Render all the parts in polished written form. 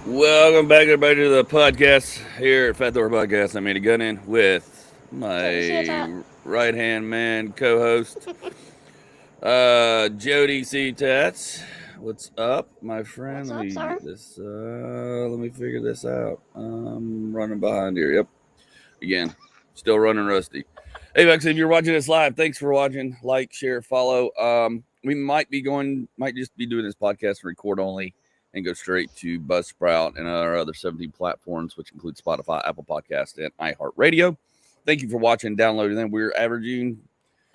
Welcome back, everybody, to the podcast here at Fat Thor Podcast. I'm Andy Gunnin with Jody Cieutat. my right hand man co host, Jody Cieutat. What's up, my friend? What's Let up, me sir? get this, let me figure this out. I'm running behind here. Yep. Again, still running rusty. Hey, Max, if you're watching this live, thanks for watching. Like, share, follow. We might just be doing this podcast record only and go straight to Buzzsprout and our other 17 platforms, which include Spotify, Apple Podcast, and iHeartRadio. Thank you for watching and downloading them. We're averaging,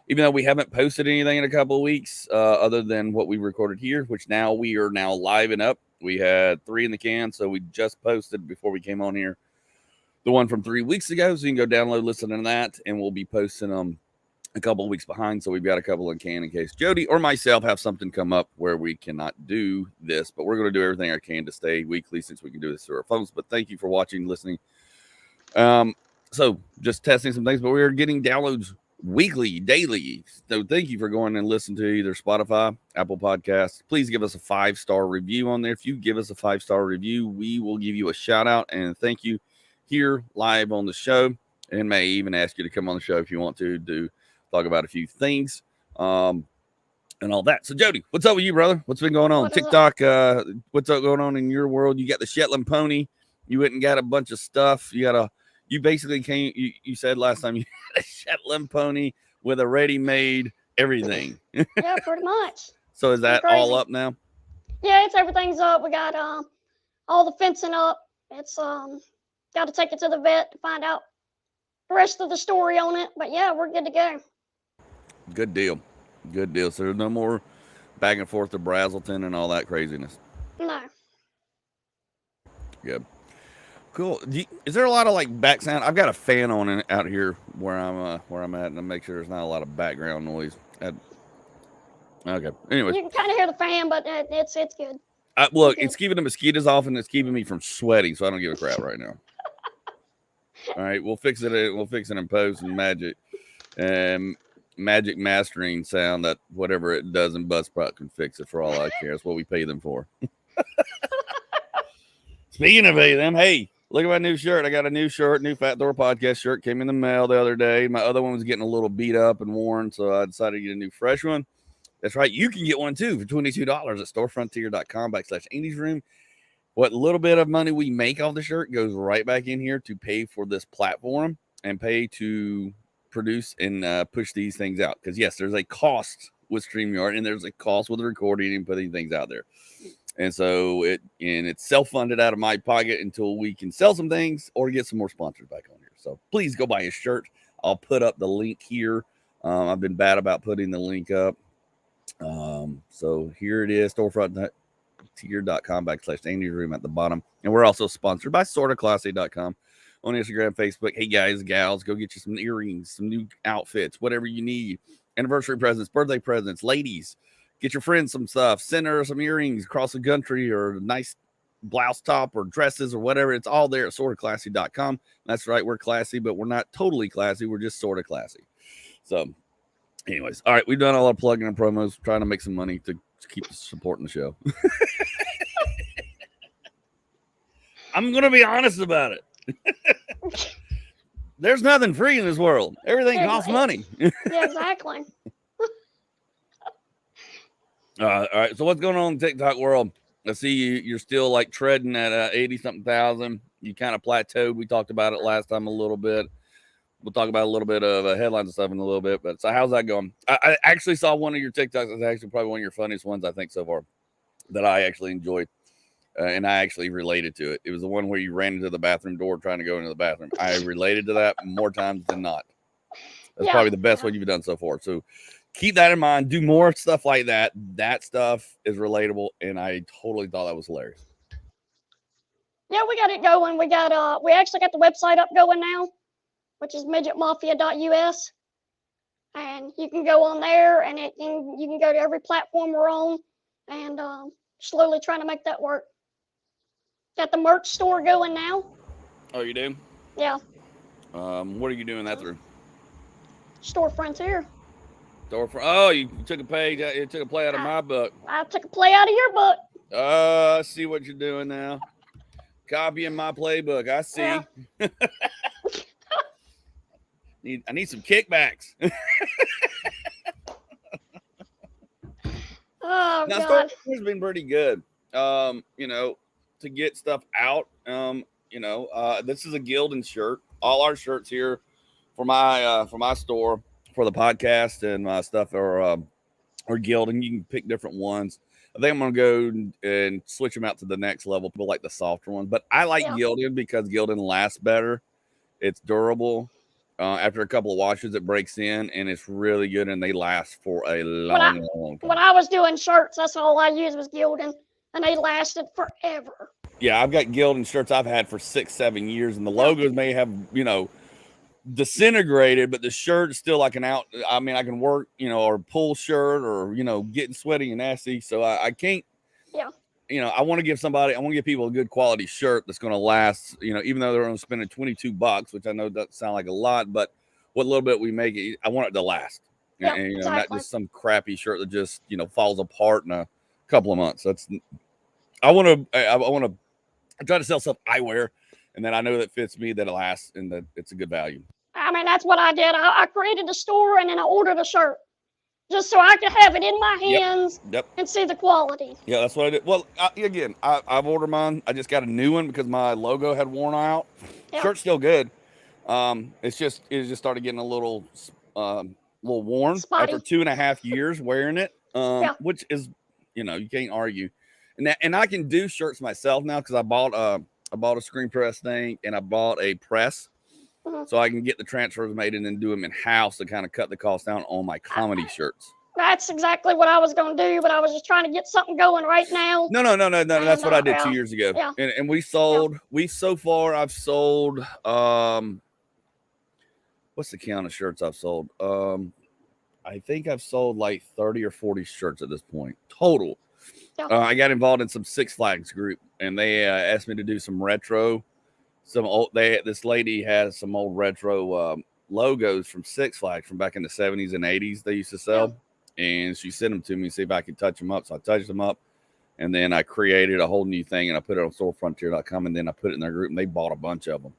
even though we haven't posted anything in a couple of weeks, other than what we recorded here, which now we are now live and up. We had 3 in the can, so we just posted before we came on here the one from 3 weeks ago. So you can go download, listen to that, and we'll be posting them a couple of weeks behind. So we've got a couple in can in case Jody or myself have something come up where we cannot do this. But we're going to do everything I can to stay weekly since we can do this through our phones. But thank you for watching, listening. So just testing some things, but we're getting downloads weekly, daily. So thank you for going and listening to either Spotify, Apple Podcasts. Please give us a 5-star review on there. If you give us a 5-star review, we will give you a shout out and thank you here live on the show, and may even ask you to come on the show if you want to talk about a few things and all that. So Jody, what's up with you, brother? What's been going on? What is it? TikTok, what's up going on in your world? You got the Shetland pony. You went and got a bunch of stuff. You basically came, you said last time you had a Shetland pony with a ready-made everything. Yeah, pretty much. So is Pretty that all crazy. up now? Yeah, it's everything's up. We got all the fencing up. It's got to take it to the vet to find out the rest of the story on it. But yeah, we're good to go. Good deal. Good deal. So there's no more back and forth to Brazelton and all that craziness. No. Good. Cool. Is there a lot of like back sound? I've got a fan on out here where I'm at, and I make sure there's not a lot of background noise. Okay. Anyways, You can kind of hear the fan, but it's good. look, Good. it's keeping the mosquitoes off, and it's keeping me from sweating, so I don't give a crap right now. All right, we'll fix it. We'll fix it in post and magic mastering sound that whatever it does in Buzzsprout can fix it for all I care. That's what we pay them for. Speaking of pay them, hey, look at my new shirt. I got a new shirt, new Fat Thor Podcast shirt. Came in the mail the other day. My other one was getting a little beat up and worn, so I decided to get a new fresh one. That's right. You can get one too for $22 at storefrontier.com/Andy's Room. What little bit of money we make off the shirt goes right back in here to pay for this platform and pay to produce and push these things out. Because yes, there's a cost with StreamYard and there's a cost with recording and putting things out there. And so it's self-funded out of my pocket until we can sell some things or get some more sponsors back on here. So please go buy a shirt. I'll put up the link here. I've been bad about putting the link up. So here it is, storefrontier.com/Andy's Room at the bottom. And we're also sponsored by sortaclassy.com on Instagram, Facebook. Hey guys, gals, go get you some earrings, some new outfits, whatever you need. Anniversary presents, birthday presents, ladies. Get your friends some stuff. Send her some earrings across the country or a nice blouse top or dresses or whatever. It's all there at sortaclassy.com. That's right, we're classy, but we're not totally classy. We're just sort of classy. So anyways, all right, we've done all our plugging and promos, trying to make some money to keep supporting the show. I'm going to be honest about it. There's nothing free in this world. Everything costs money. Yeah, exactly. All right, so what's going on in the TikTok world? I see you're still like treading at 80-something thousand. You kind of plateaued. We talked about it last time a little bit. We'll talk about a little bit of headlines and stuff in a little bit. But so how's that going? I actually saw one of your TikToks. It's actually probably one of your funniest ones, I think, so far that I actually enjoyed. And I actually related to it. It was the one where you ran into the bathroom door trying to go into the bathroom. I related to that more times than not. That's probably the best one you've done so far. So keep that in mind. Do more stuff like that. That stuff is relatable. And I totally thought that was hilarious. Yeah, we got it going. We actually got the website up going now, which is midgetmafia.us. And you can go on there and you can go to every platform we're on and slowly trying to make that work. Got the merch store going now. Oh, you do? Yeah. What are you doing that through? Store Frontier. Oh, you took a page. You took a play out of my book. I took a play out of your book. I see what you're doing now. Copying my playbook. I see. Yeah. I need some kickbacks. Oh Now, God. Store's been pretty good. You know, to get stuff out. This is a Gildan shirt. All our shirts here for my store for the podcast and my stuff are Gildan. You can pick different ones. I think I'm gonna go and switch them out to the next level, people like the softer ones. But I like Gildan because Gildan lasts better. It's durable. After a couple of washes, it breaks in, and it's really good, and they last for a long time. When I was doing shirts, that's all I used was Gildan, and they lasted forever. Yeah, I've got Gildan shirts I've had for 6-7 years, and the logos may have, disintegrated, but the shirt's still like I can work, or pull shirt or, getting sweaty and nasty. So I can't, I want to give people a good quality shirt that's going to last, even though they're only spending $22, which I know doesn't sound like a lot, but what little bit we make it, I want it to last. And exactly. Not just some crappy shirt that just, falls apart in a couple of months. I want to try to sell stuff I wear, and then I know that fits me, that it lasts, and that it's a good value. I mean, that's what I did. I created a store, and then I ordered a shirt just so I could have it in my hands and see the quality. Yeah, that's what I did. Well, I've ordered mine. I just got a new one because my logo had worn out. Shirt's still good. It just started getting a little worn Spotty. after 2.5 years wearing it. Which is, you can't argue. And I can do shirts myself now because I bought a screen press thing, and I bought a press. So I can get the transfers made and then do them in house to kind of cut the cost down on my comedy shirts. That's exactly what I was going to do, but I was just trying to get something going right now. No. That's what I did 2 years ago. Yeah. And I've sold, what's the count of shirts I've sold? I think I've sold like 30 or 40 shirts at this point total. Yeah. I got involved in some Six Flags group, and they asked me to do some retro. This lady has some old retro logos from Six Flags from back in the 70s and 80s they used to sell, and she sent them to me to see if I could touch them up. So I touched them up, and then I created a whole new thing, and I put it on storefrontier.com, and then I put it in their group, and they bought a bunch of them.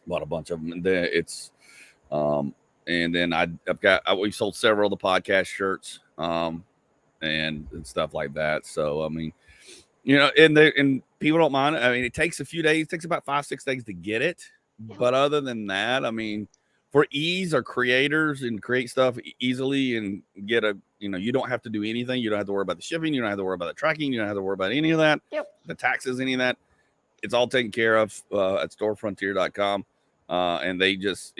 And then it's and then we sold several of the podcast shirts and stuff like that. So I mean, and people don't mind it. I mean, it takes a few days. It takes about 5-6 days to get it. Yeah. But other than that, I mean, for ease, our creators and create stuff easily and get you don't have to do anything. You don't have to worry about the shipping. You don't have to worry about the tracking. You don't have to worry about any of that. The taxes, any of that. It's all taken care of at storefrontier.com. And they just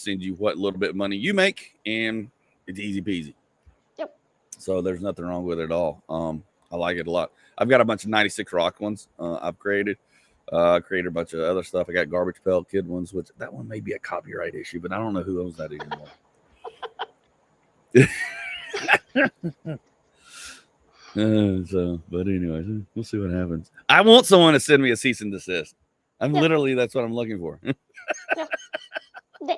send you what little bit of money you make, and it's easy peasy. So there's nothing wrong with it at all. I like it a lot. I've got a bunch of 96 Rock ones I've created. Created a bunch of other stuff. I got Garbage Pail Kid ones, which that one may be a copyright issue, but I don't know who owns that anymore. But anyways, we'll see what happens. I want someone to send me a cease and desist. Literally, that's what I'm looking for.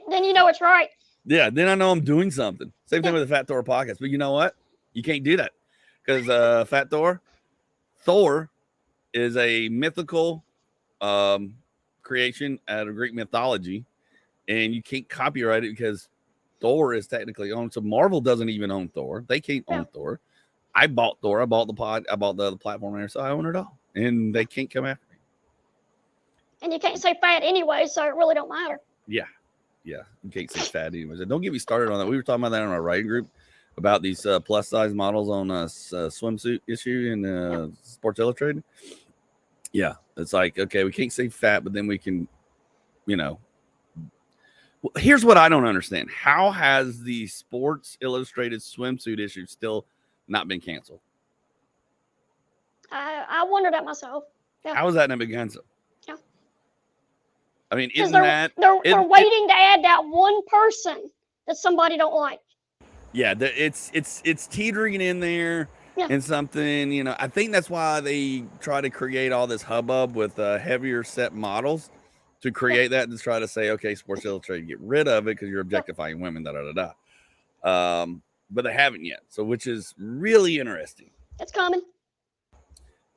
Then you know it's right. Yeah, then I know I'm doing something. Same thing with the Fat Thor podcast. But you know what? You can't do that because Fat Thor is a mythical creation out of Greek mythology, and you can't copyright it because Thor is technically owned. So Marvel doesn't even own Thor. They can't own Thor. I bought Thor. I bought the other platform there, so I own it all, and they can't come after me. And you can't say fat anyway, so it really don't matter. Yeah, you can't say fat anyways. Don't get me started on that. We were talking about that in our writing group about these plus size models on a swimsuit issue in Sports Illustrated. Yeah, it's like, okay, we can't say fat, but then we can, here's what I don't understand. How has the Sports Illustrated swimsuit issue still not been canceled? I wondered that myself. Yeah. How has that not been canceled? Yeah. I mean, they're waiting to add that one person that somebody don't like. Yeah, it's teetering in there and something, I think that's why they try to create all this hubbub with heavier set models to create that and try to say, okay, Sports Illustrated, get rid of it because you're objectifying women, but they haven't yet. So, which is really interesting. It's coming.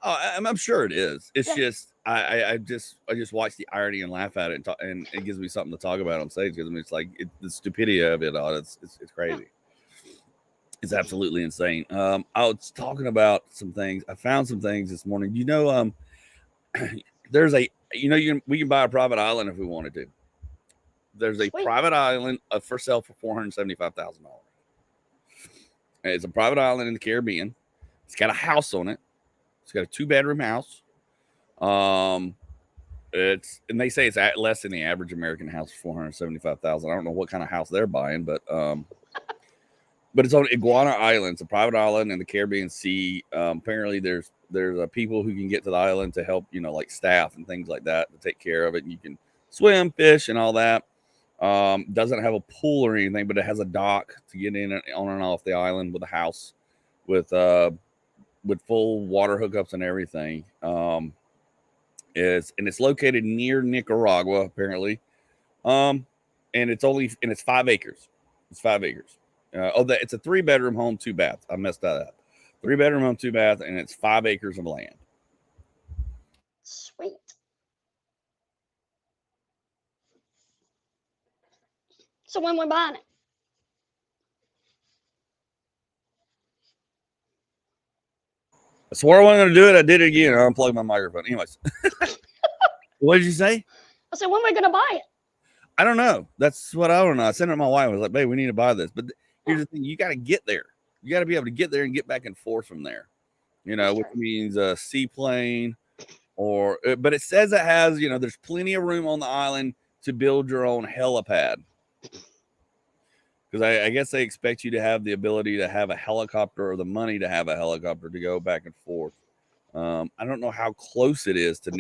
Oh, I'm sure it is. It's Yeah. just I just watch the irony and laugh at it, and it gives me something to talk about on stage. Because I mean, it's like the stupidity of it all. It's crazy. It's absolutely insane. I was talking about some things. I found some things this morning. There's we can buy a private island if we wanted to. There's a Sweet. private island for sale for $475,000. It's a private island in the Caribbean. It's got a house on it. It's got a 2-bedroom house. And they say it's less than the average American house for $475,000. I don't know what kind of house they're buying, but it's on Iguana Island. It's a private island in the Caribbean Sea. Apparently, there's people who can get to the island to help, like staff and things like that to take care of it. And you can swim, fish, and all that. Doesn't have a pool or anything, but it has a dock to get in and on and off the island with a house with full water hookups and everything. It's located near Nicaragua apparently. And it's 5 acres. It's 5 acres. It's a 3-bedroom home, 2 bath. I messed that up. 3-bedroom home, 2 bath, and it's 5 acres of land. Sweet. So when we're buying it? I swore I wasn't going to do it. I did it again. I unplugged my microphone. Anyways, what did you say? I said, when are we gonna buy it? I don't know. That's what I don't know. I sent it to my wife. I was like, "Babe, we need to buy this." But here's the thing: you got to get there. You got to be able to get there and get back and forth from there. Which means a seaplane, but it says it has. There's plenty of room on the island to build your own helipad. Because I guess they expect you to have the ability to have a helicopter or the money to have a helicopter to go back and forth. I don't know how close it is to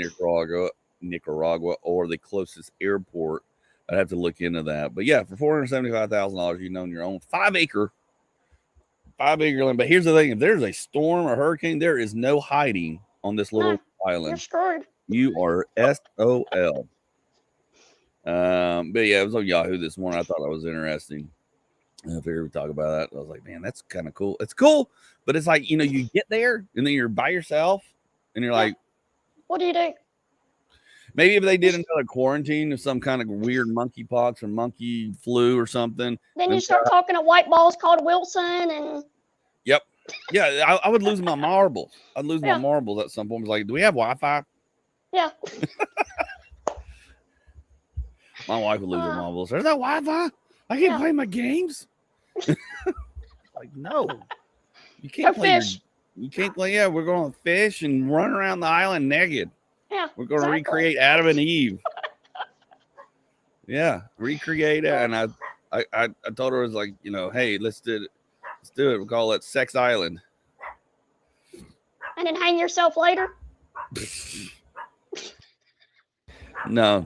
Nicaragua or the closest airport. I'd have to look into that. But yeah, for $475,000, you own your own 5-acre land. But here's the thing: if there's a storm or hurricane, there is no hiding on this little island. You're screwed. You are SOL. But yeah, it was on Yahoo this morning. I thought that was interesting. I figured we'd talk about that. I was like, man, that's kind of cool. It's cool, but it's like, you get there and then you're by yourself and you're like, what do you do? Maybe if they did another quarantine of some kind of weird monkeypox or monkey flu or something. Then you start talking to white balls called Wilson and. Yep. Yeah, I would lose my marbles. I'd lose my marbles at some point. It's like, do we have Wi-Fi? Yeah. My wife would lose her marbles. There's that Wi-Fi? I can't play my games. Like, no, you can't fish. You can't play. Yeah, we're going to fish and run around the island naked. Yeah, we're going to recreate Adam and Eve. Yeah, recreate it. And I told her, I was like, hey, let's do it. We'll call it Sex Island. And then hang yourself later. No.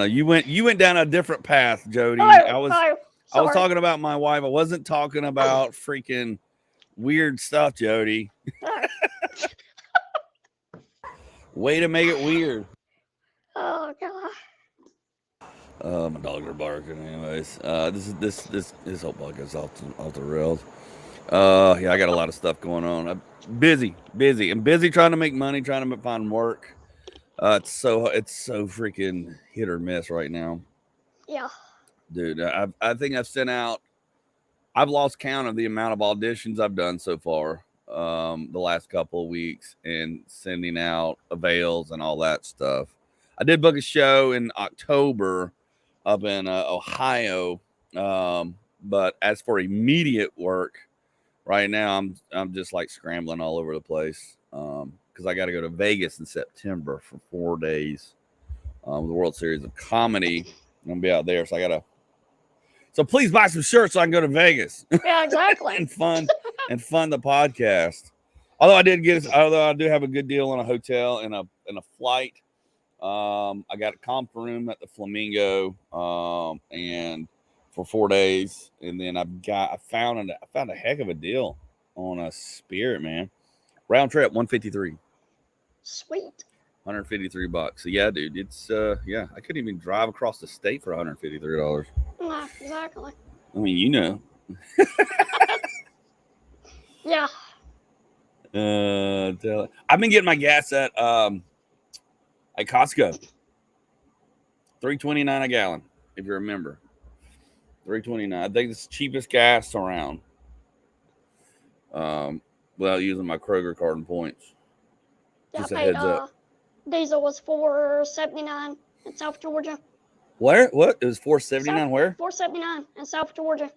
You went down a different path, Jody. Oh, I was talking about my wife. I wasn't talking about freaking weird stuff, Jody. Way to make it weird. Oh God. My dogs are barking. Anyways, this whole podcast is off the rails. Yeah, I got a lot of stuff going on. I'm busy. I'm busy trying to make money, trying to find work. It's so freaking hit or miss right now. Yeah. Dude, I think I've lost count of the amount of auditions I've done so far. The last couple of weeks and sending out avails and all that stuff. I did book a show in October up in Ohio. But as for immediate work right now, I'm just like scrambling all over the place. Because I got to go to Vegas in September for 4 days. The World Series of Comedy. I'm going to be out there. So please buy some shirts so I can go to Vegas. Yeah, exactly. and fund the podcast. Although I do have a good deal on a hotel and a flight. I got a comp room at the Flamingo, and for 4 days, and then I found a heck of a deal on a Spirit, man. Round trip, $153. Sweet. $153. So yeah, dude, it's I couldn't even drive across the state for $153. Exactly. I mean, Yeah. I've been getting my gas at Costco. $3.29 a gallon, if you remember. $3.29. I think it's the cheapest gas around. Without using my Kroger card and points. Yeah, Just a I paid, heads up. diesel was $4.79 in South Georgia. Where? What? It was $4.79 where? $4.79 in South Georgia.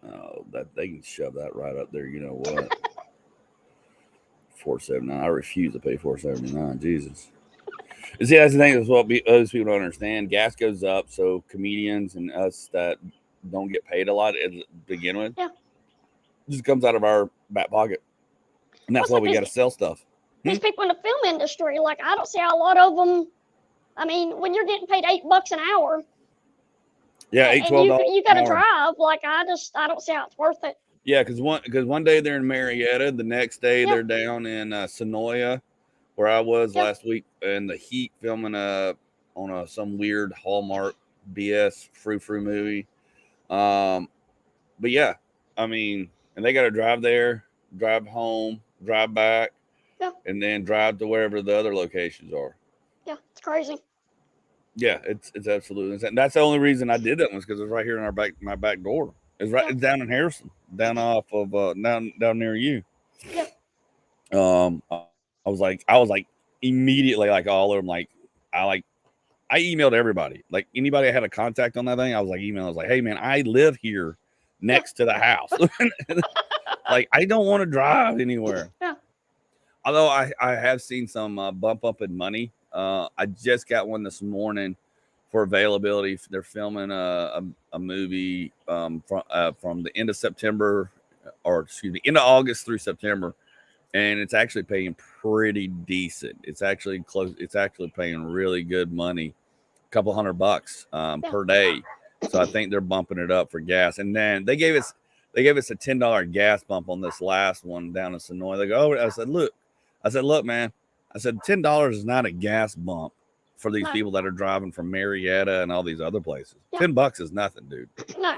Oh, that they can shove that right up there. You know what? $4.79. I refuse to pay $4.79. Jesus. See, that's the thing. That's what those people don't understand. Gas goes up, so comedians and us that don't get paid a lot to begin with, Yeah. just comes out of our back pocket, and that's why we got to sell stuff. These people in the film industry, like I don't see how a lot of them. I mean, when you're getting paid $8 an hour, yeah, $12 you got to drive. Like I don't see how it's worth it. Yeah, because one day they're in Marietta, the next day they're down in Sonoya, where I was last week in the heat filming on some weird Hallmark BS frou movie. But yeah, I mean, and they got to drive there, drive home, drive back, and then drive to wherever the other locations are. Yeah, it's crazy. Yeah, it's absolutely insane. That's the only reason I did that was because it's right here in my back door. It's right it's down in Harrison, down off of down near you. Yeah. I was like immediately like all of them I emailed everybody. Like anybody I had a contact on that thing, I was like emailing. I was like, hey man, I live here next to the house. Like I don't want to drive anywhere. Yeah. Although I have seen some bump up in money. I just got one this morning for availability. They're filming a movie from the end of September, or excuse me, end of August through September, and it's actually paying pretty decent. It's actually close. It's actually paying really good money, a couple $100 per day. So I think they're bumping it up for gas. And then they gave us a $10 gas bump on this last one down in Sonoy. They go, I said, look, man. I said, $10 is not a gas bump for these people that are driving from Marietta and all these other places. $10 is nothing, dude. No.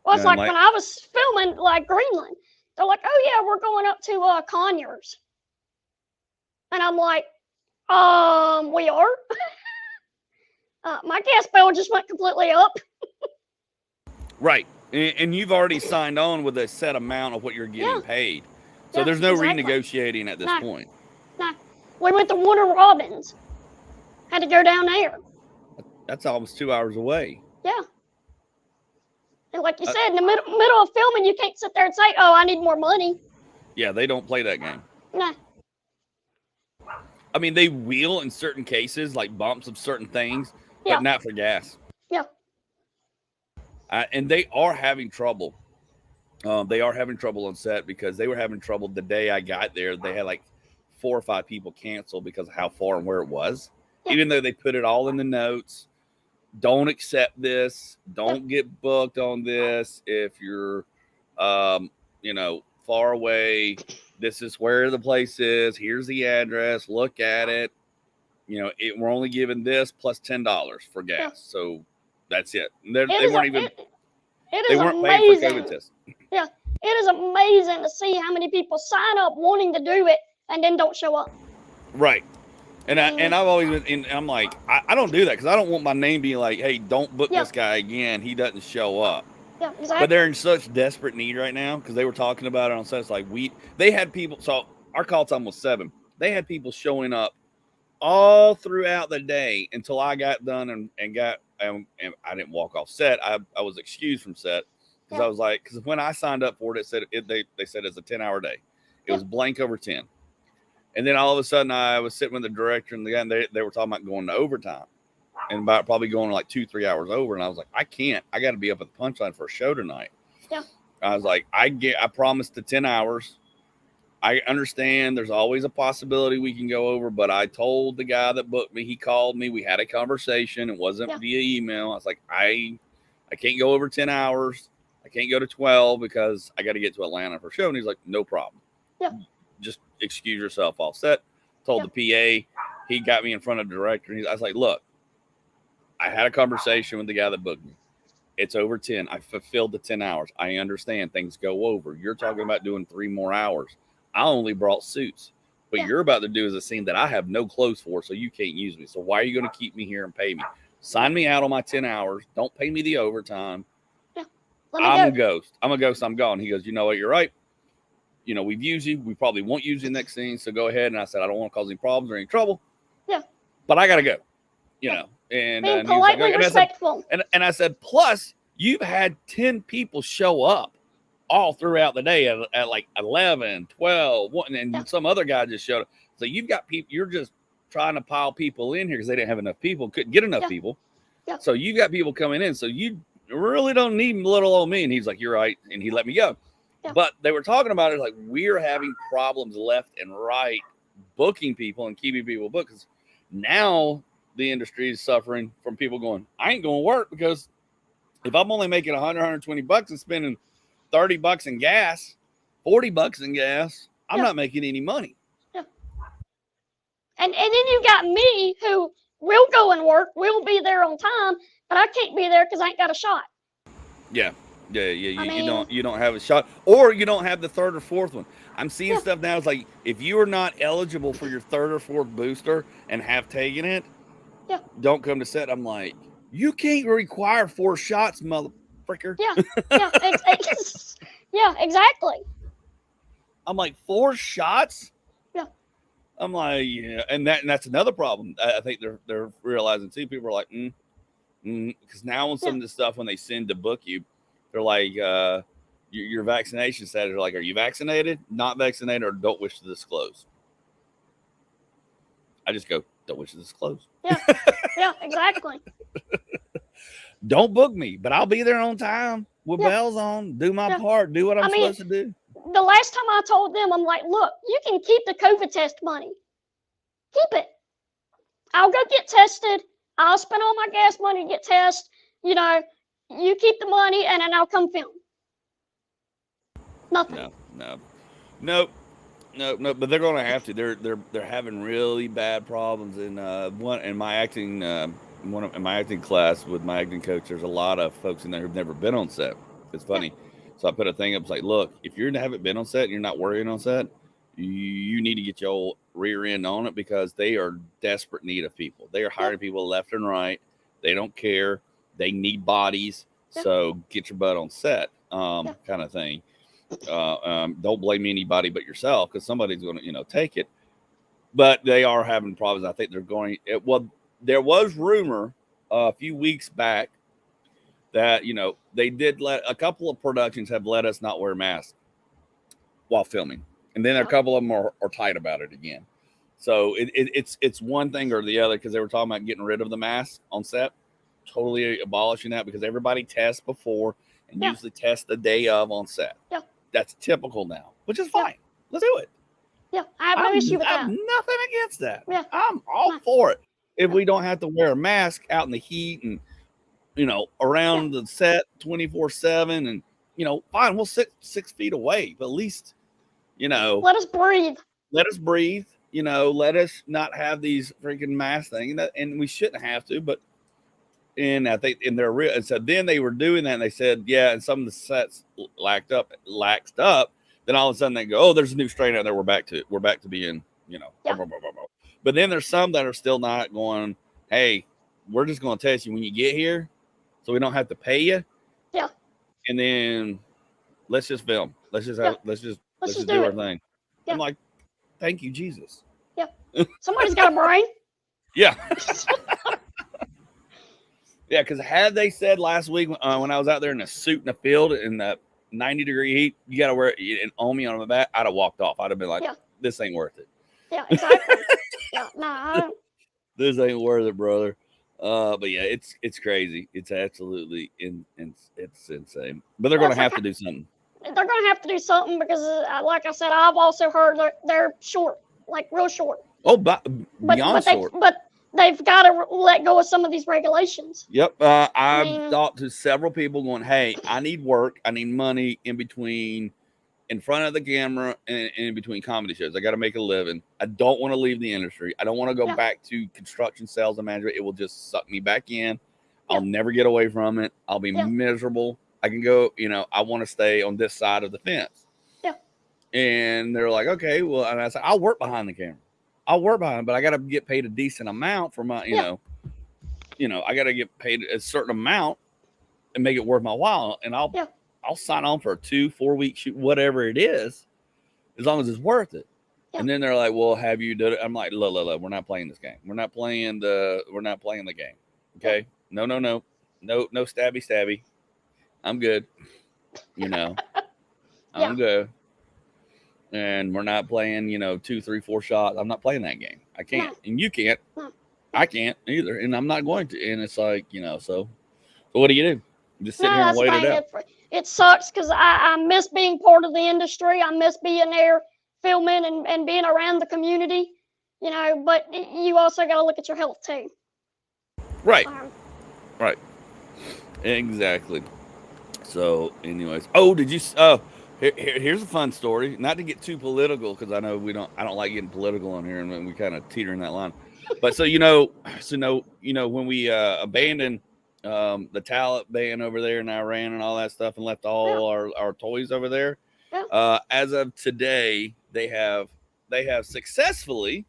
Well, it's like when I was filming like Greenland, they're like, oh yeah, we're going up to Conyers. And I'm like, we are? My gas bill just went completely up. Right. And you've already signed on with a set amount of what you're getting paid. So there's no renegotiating at this point. No. We went to Warner Robins. Had to go down there. That's almost 2 hours away. Yeah. And like you said, in the middle of filming, you can't sit there and say, oh, I need more money. Yeah, they don't play that game. No. I mean, they will in certain cases, like bumps of certain things, but not for gas. Yeah. And they are having trouble. They are having trouble on set because they were having trouble the day I got there. They had like 4 or 5 people cancel because of how far and where it was. Yeah. Even though they put it all in the notes, don't accept this, don't get booked on this. If you're, far away, this is where the place is. Here's the address. Look at it. We're only giving this plus $10 for gas. Yeah. So that's it. They weren't even. They weren't paying for COVID tests. Yeah, it is amazing to see how many people sign up wanting to do it and then don't show up. Right. And I've always been, and I'm like, I don't do that because I don't want my name being like, hey, don't book this guy again. He doesn't show up. Yeah, exactly. But they're in such desperate need right now because they were talking about it on set. It's like they had people. So our call time was 7. They had people showing up all throughout the day until I got done and I didn't walk off set. I was excused from set because I was like, because when I signed up for it, they said it's a 10-hour day. It was blank over 10. And then all of a sudden I was sitting with the director and the guy, and they were talking about going to overtime and about probably going like 2-3 hours over. And I was like, I can't. I got to be up at the punchline for a show tonight. Yeah. I was like, I promised the 10 hours. I understand there's always a possibility we can go over, but I told the guy that booked me, he called me, we had a conversation. It wasn't via email. I was like, I can't go over 10 hours. I can't go to 12 because I got to get to Atlanta for a show. And he's like, no problem. Yeah. Just excuse yourself off set. Told the PA, he got me in front of the director. I was like, look, I had a conversation with the guy that booked me. It's over 10. I fulfilled the 10 hours. I understand things go over. You're talking about doing 3 more hours. I only brought suits. What Yeah. you're about to do is a scene that I have no clothes for, so you can't use me. So why are you going to keep me here and pay me? Sign me out on my 10 hours. Don't pay me the overtime. Yeah. Let me I'm go. a ghost. I'm a ghost. I'm gone. He goes, you know what? You're right. You know, we've used you. We probably won't use you next scene. So go ahead. And I said, I don't want to cause any problems or any trouble. Yeah. But I got to go, you Yeah. know. And Being he was like, politely respectful. and I said, plus, you've had 10 people show up all throughout the day at like 11, 12, 1, and Yeah. some other guy just showed up. So you've got people, you're just trying to pile people in here because they didn't have enough people, couldn't get enough Yeah. people. Yeah. So you got people coming in. So you really don't need little old me. And he's like, you're right. And he let me go. Yeah. But they were talking about it like we're having problems left and right booking people and keeping people booked because now the industry is suffering from people going, I ain't going to work because if I'm only making 100, 120 bucks and spending 30 bucks in gas, 40 bucks in gas, I'm Yeah. not making any money. Yeah. And then you got me who will go and work, will be there on time, but I can't be there because I ain't got a shot. Yeah. You don't have a shot, or you don't have the third or fourth one. I'm seeing stuff now. It's like if you are not eligible for your third or fourth booster and have taken it, don't come to set. I'm like, you can't require 4 shots, mother fricker. Yeah, exactly. I'm like 4 shots. Yeah. I'm like, yeah, and that's another problem. I think they're realizing too. People are like, because now on some of this stuff when they send to book you, they're like, your vaccination status. Are like, are you vaccinated, not vaccinated, or don't wish to disclose? I just go, don't wish to disclose. Yeah, exactly. Don't book me, but I'll be there on time with bells on, do my part, do what I'm supposed to do. The last time I told them, I'm like, look, you can keep the COVID test money. Keep it. I'll go get tested. I'll spend all my gas money to get tested. You know, you keep the money and then I'll come film. Nothing. No. But they're going to have to. They're having really bad problems in my acting class with my acting coach. There's a lot of folks in there who've never been on set. It's funny. So I put a thing up. It's like, look, if you haven't been on set and you're not working on set, you need to get your rear end on it because they are desperate need of people. They are hiring people left and right. They don't care. They need bodies. So get your butt on set, kind of thing. Don't blame anybody but yourself because somebody's going to, take it. But they are having problems. I think they're going. There was rumor a few weeks back that they did let a couple of productions have let us not wear masks while filming, and then a couple of them are tight about it again. So it's one thing or the other because they were talking about getting rid of the mask on set, totally abolishing that because everybody tests before and usually tests the day of on set. That's typical now, which is fine. Let's do it. Yeah, I have no issue with that. I have nothing against that. Yeah. I'm all for it. If we don't have to wear a mask out in the heat and, around the set 24/7 and, fine, we'll sit 6 feet away, but at least, let us breathe. Let us breathe, let us not have these freaking mask thing. And we shouldn't have to, but, and I think in their real, and so then they were doing that and they said, and some of the sets laxed up. Then all of a sudden they go, oh, there's a new strain out there. We're back to being, blah, blah, blah, blah, blah. But then there's some that are still not going, hey, we're just going to test you when you get here so we don't have to pay you. Yeah. And then let's just film. Let's just do our thing. Yeah. I'm like, thank you, Jesus. Yeah. Somebody's got a brain. Yeah. Yeah, because had they said last week when I was out there in a suit in the field in the 90-degree heat, you got to wear it and own me on my back, I'd have walked off. I'd have been like, this ain't worth it. Yeah, exactly. This ain't worth it, brother. But yeah, it's crazy. It's absolutely it's insane. But they're going to have to do something. They're going to have to do something because, like I said, I've also heard they're short, like real short. Oh, beyond short. But they've got to let go of some of these regulations. Yep. I've talked to several people going, hey, I need work. I need money in front of the camera and in between comedy shows. I got to make a living. I don't want to leave the industry. I don't want to go back to construction, sales, and management. It will just suck me back in. I'll never get away from it. I'll be miserable. I can go, I want to stay on this side of the fence. Yeah. And they're like, okay, well, and I said, I'll work behind the camera. I'll work behind, but I got to get paid a decent amount for my, I got to get paid a certain amount and make it worth my while. And I'll sign on for a 2-4 week shoot, whatever it is, as long as it's worth it. Yeah. And then they're like, well, have you done it? I'm like, look, we're not playing this game. We're not playing the game. Okay. Yeah. No, stabby. I'm good. I'm good. And we're not playing, 2, 3, 4 shots. I'm not playing that game. I can't. No. And you can't. No. I can't either. And I'm not going to. And it's like, so what do? Just sit here and wait it out. It sucks because I miss being part of the industry. I miss being there filming and being around the community, but you also got to look at your health too. Right. Right. Exactly. So anyways, here's a fun story. Not to get too political, because I know I don't like getting political on here, and we kind of teeter in that line. But so when we abandoned the Taliban over there in Iran and all that stuff, and left all our toys over there. Yeah. As of today, they have successfully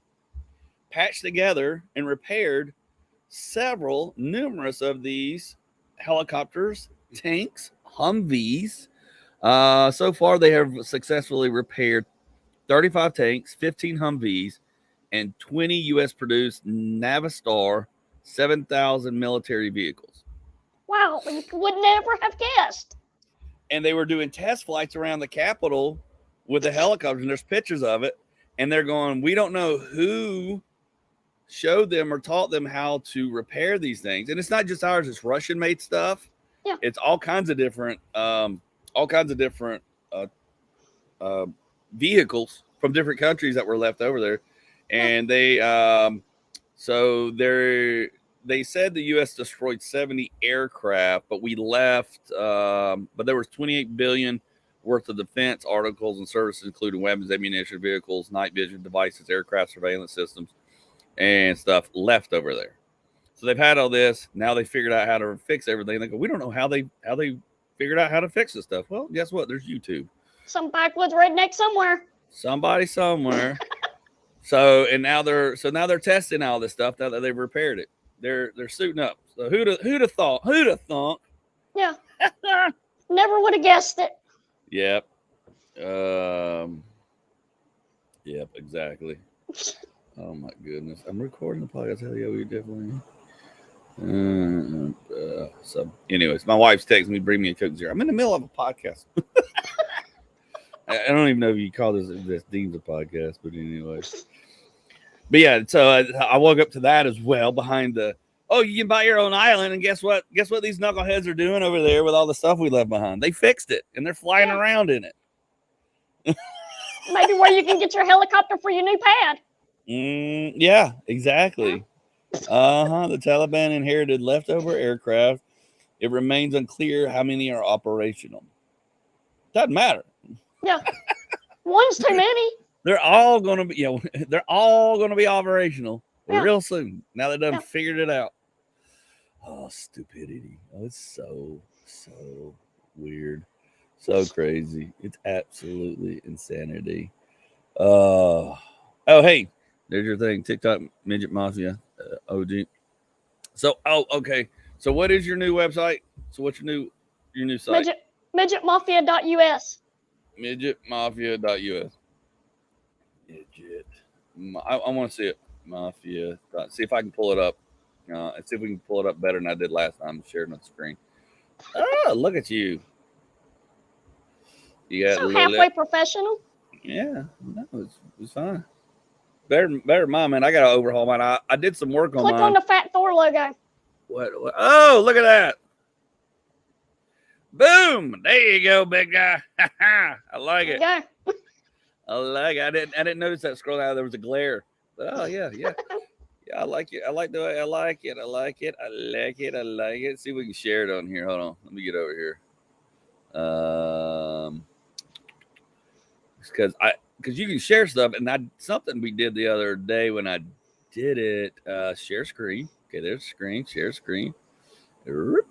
patched together and repaired numerous of these helicopters, tanks, Humvees. So far, they have successfully repaired 35 tanks, 15 Humvees, and 20 U.S.-produced Navistar 7,000 military vehicles. Wow, you would never have guessed. And they were doing test flights around the Capitol with the helicopters, and there's pictures of it. And they're going, we don't know who showed them or taught them how to repair these things. And it's not just ours; it's Russian-made stuff. Yeah, it's all kinds of different vehicles from different countries that were left over there. And they said the U.S. destroyed 70 aircraft, but we left. But there was 28 billion worth of defense articles and services, including weapons, ammunition, vehicles, night vision devices, aircraft surveillance systems, and stuff left over there. So they've had all this. Now they figured out how to fix everything. They go, we don't know how they figured out how to fix this stuff. Well, guess what? There's YouTube. Some backwoods redneck somewhere. Somebody somewhere. So now they're testing all this stuff now that they've repaired it. They're suiting up. So who'd have thought? Yeah. Never would have guessed it. Yep. Yep, exactly. Oh my goodness. I'm recording the podcast. Hell yeah, we definitely. So anyways, my wife's texting me, bring me a Coke Zero. I'm in the middle of a podcast. I don't even know if you call this Deems a podcast, but anyways. But yeah, so I woke up to that as well behind you can buy your own island, and guess what? Guess what these knuckleheads are doing over there with all the stuff we left behind? They fixed it, and they're flying around in it. Maybe where you can get your helicopter for your new pad. Yeah, exactly. The Taliban inherited leftover aircraft. It remains unclear how many are operational. Doesn't matter. Yeah, one's too many. They're all going to be, they're all going to be operational real soon. Now they done figured it out. Oh, stupidity! Oh, it's so weird, so crazy. It's absolutely insanity. Hey, there's your thing. TikTok Midget Mafia, OG. So, okay. So, what is your new website? So, what's your new site? Midgetmafia.us. Midgetmafia.us. Midget. I want to see it. Mafia. See if I can pull it up. And see if we can pull it up better than I did last time. Sharing on the screen. Oh, look at you. You got so halfway professional. Yeah, no, it's fine. Better mine, man. I got to overhaul mine. I did some work on mine. Click on the Fat Thor logo. What? Oh, look at that. Boom. There you go, big guy. I like it. Yeah. I like it. I didn't notice that scroll out. There was a glare. But, oh, yeah. Yeah, I like it. I like the way I like it. I like it. See if we can share it on here. Hold on. Let me get over here. Because you can share stuff, and something we did the other day when I did it. Share screen. Okay, there's screen. Share screen. You're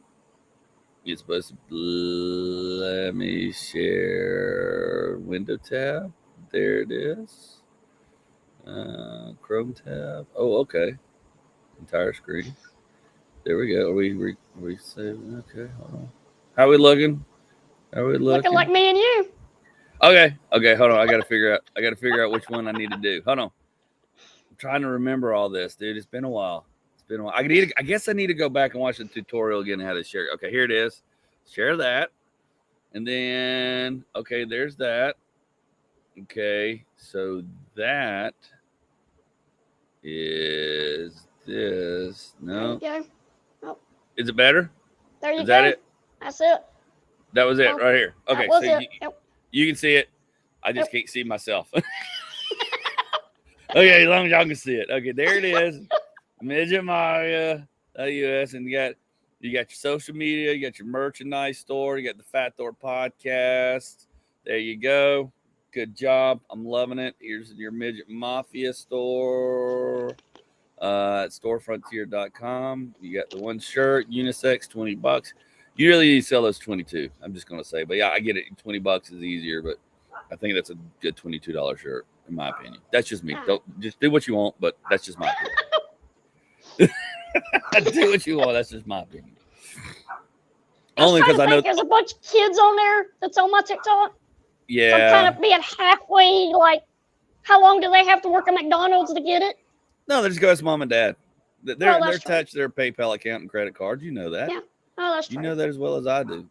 supposed to let me share window tab. There it is. Chrome tab. Oh, okay. Entire screen. There we go. Are we saving? Okay, hold on. How we looking? How we looking? Looking like me and you. Okay. Hold on. I gotta figure out which one I need to do. Hold on. I'm trying to remember all this, dude. It's been a while. I guess I need to go back and watch the tutorial again how to share. Okay, here it is. Share that, and then okay, there's that. Okay, so that is this. No, There you go. Oh, is it better? there you Is go. that it? That's it. That was it Oh, right here. Okay, that was so it. Yep. you can see it. I just can't see myself. Okay, as long as y'all can see it. Okay, there it is. Midget Mafia US, and you got your social media, you got your merchandise store, you got the Fat Thor podcast. There you go. Good job. I'm loving it. Here's your Midget Mafia store. At storefrontier.com. You got the one shirt, unisex, $20. You really need to sell those 22. I'm just gonna say, but yeah, I get it. $20 is easier, but I think that's a good $22 shirt, in my opinion. That's just me. Don't just do what you want, but that's just my opinion. Do what you want. That's just my opinion. Only because I know there's a bunch of kids on there that's on my TikTok. Yeah. So I'm kind of being halfway. Like, how long do they have to work at McDonald's to get it? No, they just go ask mom and dad. They're true. attached to their PayPal account and credit card. You know that. Yeah. Oh, that's true. You know that as well as I do.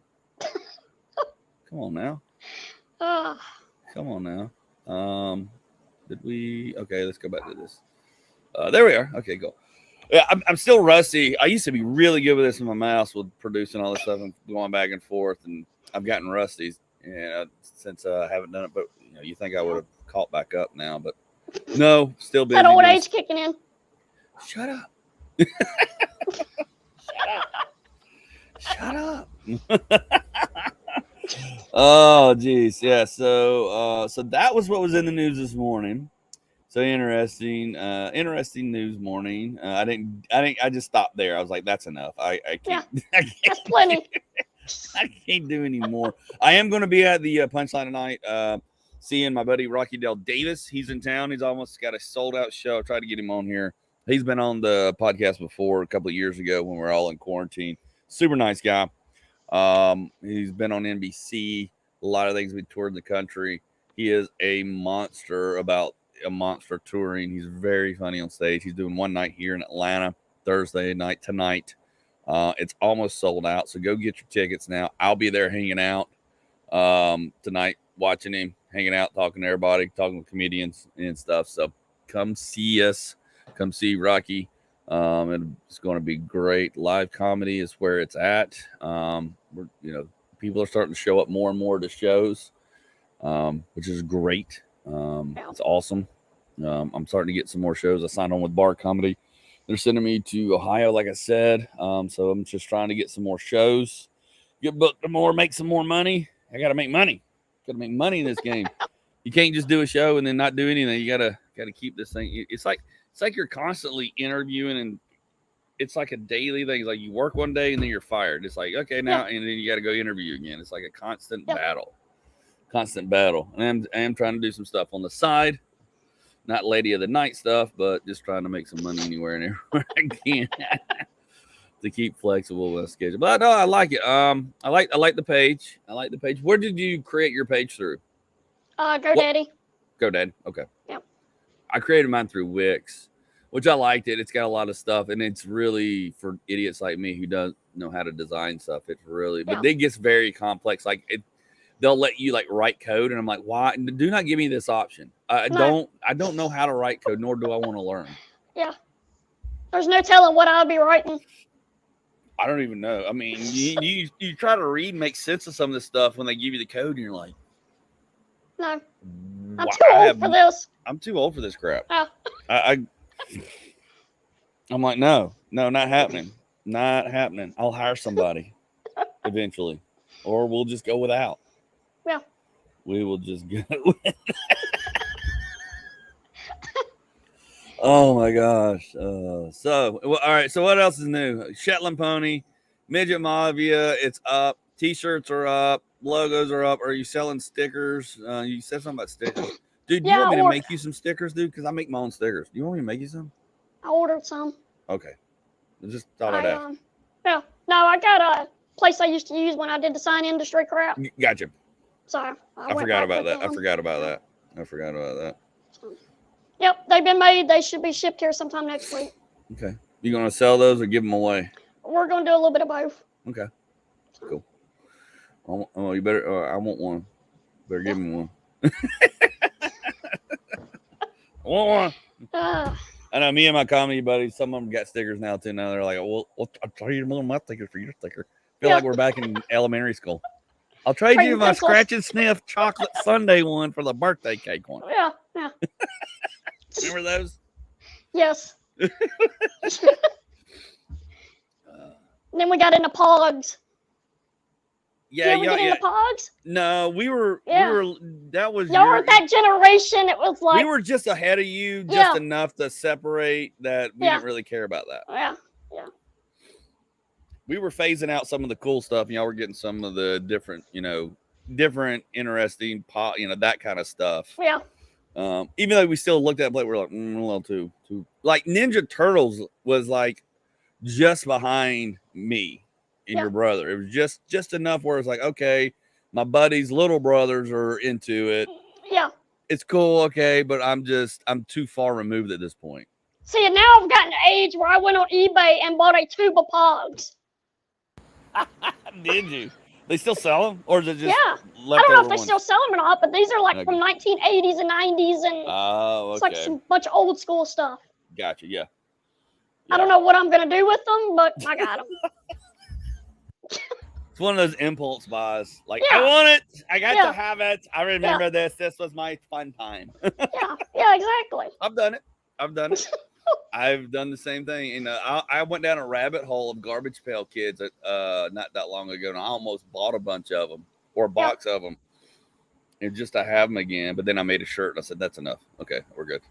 Come on now. Come on now. Did we? Okay, let's go back to this. There we are. Okay, go. Yeah, I'm still rusty. I used to be really good with this in my mouse with producing all this stuff and going back and forth, and I've gotten rusty since I haven't done it. But you think I would have caught back up now, but no, still busy. That old age kicking in. Shut up. Shut up. Oh, geez. Yeah. So that was what was in the news this morning. So interesting news morning. I just stopped there. I was like, that's enough. I can't. Yeah, that's plenty. I can't do any more. I am going to be at the Punchline tonight, seeing my buddy Rocky Dale Davis. He's in town. He's almost got a sold out show. I tried to get him on here. He's been on the podcast before a couple of years ago when we were all in quarantine. Super nice guy. He's been on NBC. A lot of things. We toured the country. He is a monster touring. He's very funny on stage. He's doing one night here in Atlanta Thursday night tonight. It's almost sold out, so go get your tickets now. I'll be there hanging out tonight, watching him, hanging out, talking to everybody, talking with comedians and stuff. So come see us. Come see Rocky. It's going to be great. Live comedy is where it's at. People are starting to show up more and more to shows, which is great. It's awesome. I'm starting to get some more shows. I signed on with Bar Comedy. They're sending me to Ohio, like I said. So I'm just trying to get some more shows, get booked more, make some more money. I got to make money. Got to make money in this game. You can't just do a show and then not do anything. You gotta keep this thing. It's like you're constantly interviewing, and it's like a daily thing. It's like you work one day and then you're fired. It's like, okay, now, and then you got to go interview again. It's like a constant battle. And I am trying to do some stuff on the side, not Lady of the Night stuff, but just trying to make some money anywhere and everywhere I can to keep flexible with schedule. But no, I like it. I like the page. Where did you create your page through? GoDaddy. GoDaddy. Okay. Yep. I created mine through Wix, which I liked it. It's got a lot of stuff, and it's really for idiots like me who don't know how to design stuff. It's really, but it gets very complex. Like they'll let you like write code, and I'm like, why? Do not give me this option. I don't know how to write code, nor do I want to learn. Yeah. There's no telling what I'll be writing. I don't even know. I mean, you try to read and make sense of some of this stuff when they give you the code, and you're like, no, I'm too old for this. I'm too old for this crap. Oh. I'm like, no, not happening. Not happening. I'll hire somebody eventually, or we'll just go without. Yeah. We will just go with. Oh my gosh. All right. So what else is new? Shetland Pony, Midget Mafia. It's up. T-shirts are up. Logos are up. Are you selling stickers? You said something about stickers. Dude, do you want me to make you some stickers, dude? Because I make my own stickers. Do you want me to make you some? I ordered some. Okay. I just thought I'd ask. Yeah. No, I got a place I used to use when I did the sign industry crap. Gotcha. So I forgot about that. I forgot about that. So, yep, they've been made. They should be shipped here sometime next week. Okay. You gonna sell those or give them away? We're gonna do a little bit of both. Okay. Cool. Oh, you better. I want one. Better give me one. I want one. I know me and my comedy buddies, some of them got stickers now too. Now they're like, well, I'll trade you one of my stickers for your sticker. I feel like we're back in elementary school. I'll trade you my scratch and sniff chocolate sundae one for the birthday cake one. Yeah. Remember those? Yes. Then we got into pogs. Yeah, get into pogs? No, we were. That was. Y'all were that generation. It was like we were just ahead of you, just enough to separate that we didn't really care about that. Yeah. We were phasing out some of the cool stuff, and y'all were getting some of the different, interesting pot, that kind of stuff. Yeah. Even though we still looked at it, we're like, a little too. Like Ninja Turtles was like just behind me and your brother. It was just enough where it's like, okay, my buddy's little brothers are into it. Yeah. It's cool, okay, but I'm too far removed at this point. See, and now I've gotten an age where I went on eBay and bought a tube of pogs. Did you? They still sell them, or is it just I don't know if they still sell them or not, but these are like from 1980s and 90s, and it's like some bunch of old school stuff. Gotcha. Yeah. I don't know what I'm gonna do with them, but I got them. It's one of those impulse buys. Like, I want it. I got to have it. I remember this. This was my fun time. yeah, exactly. I've done it. I've done the same thing. And I went down a rabbit hole of Garbage Pail Kids not that long ago. And I almost bought a bunch of them, or a box of them. And just to have them again. But then I made a shirt and I said, that's enough. Okay, we're good.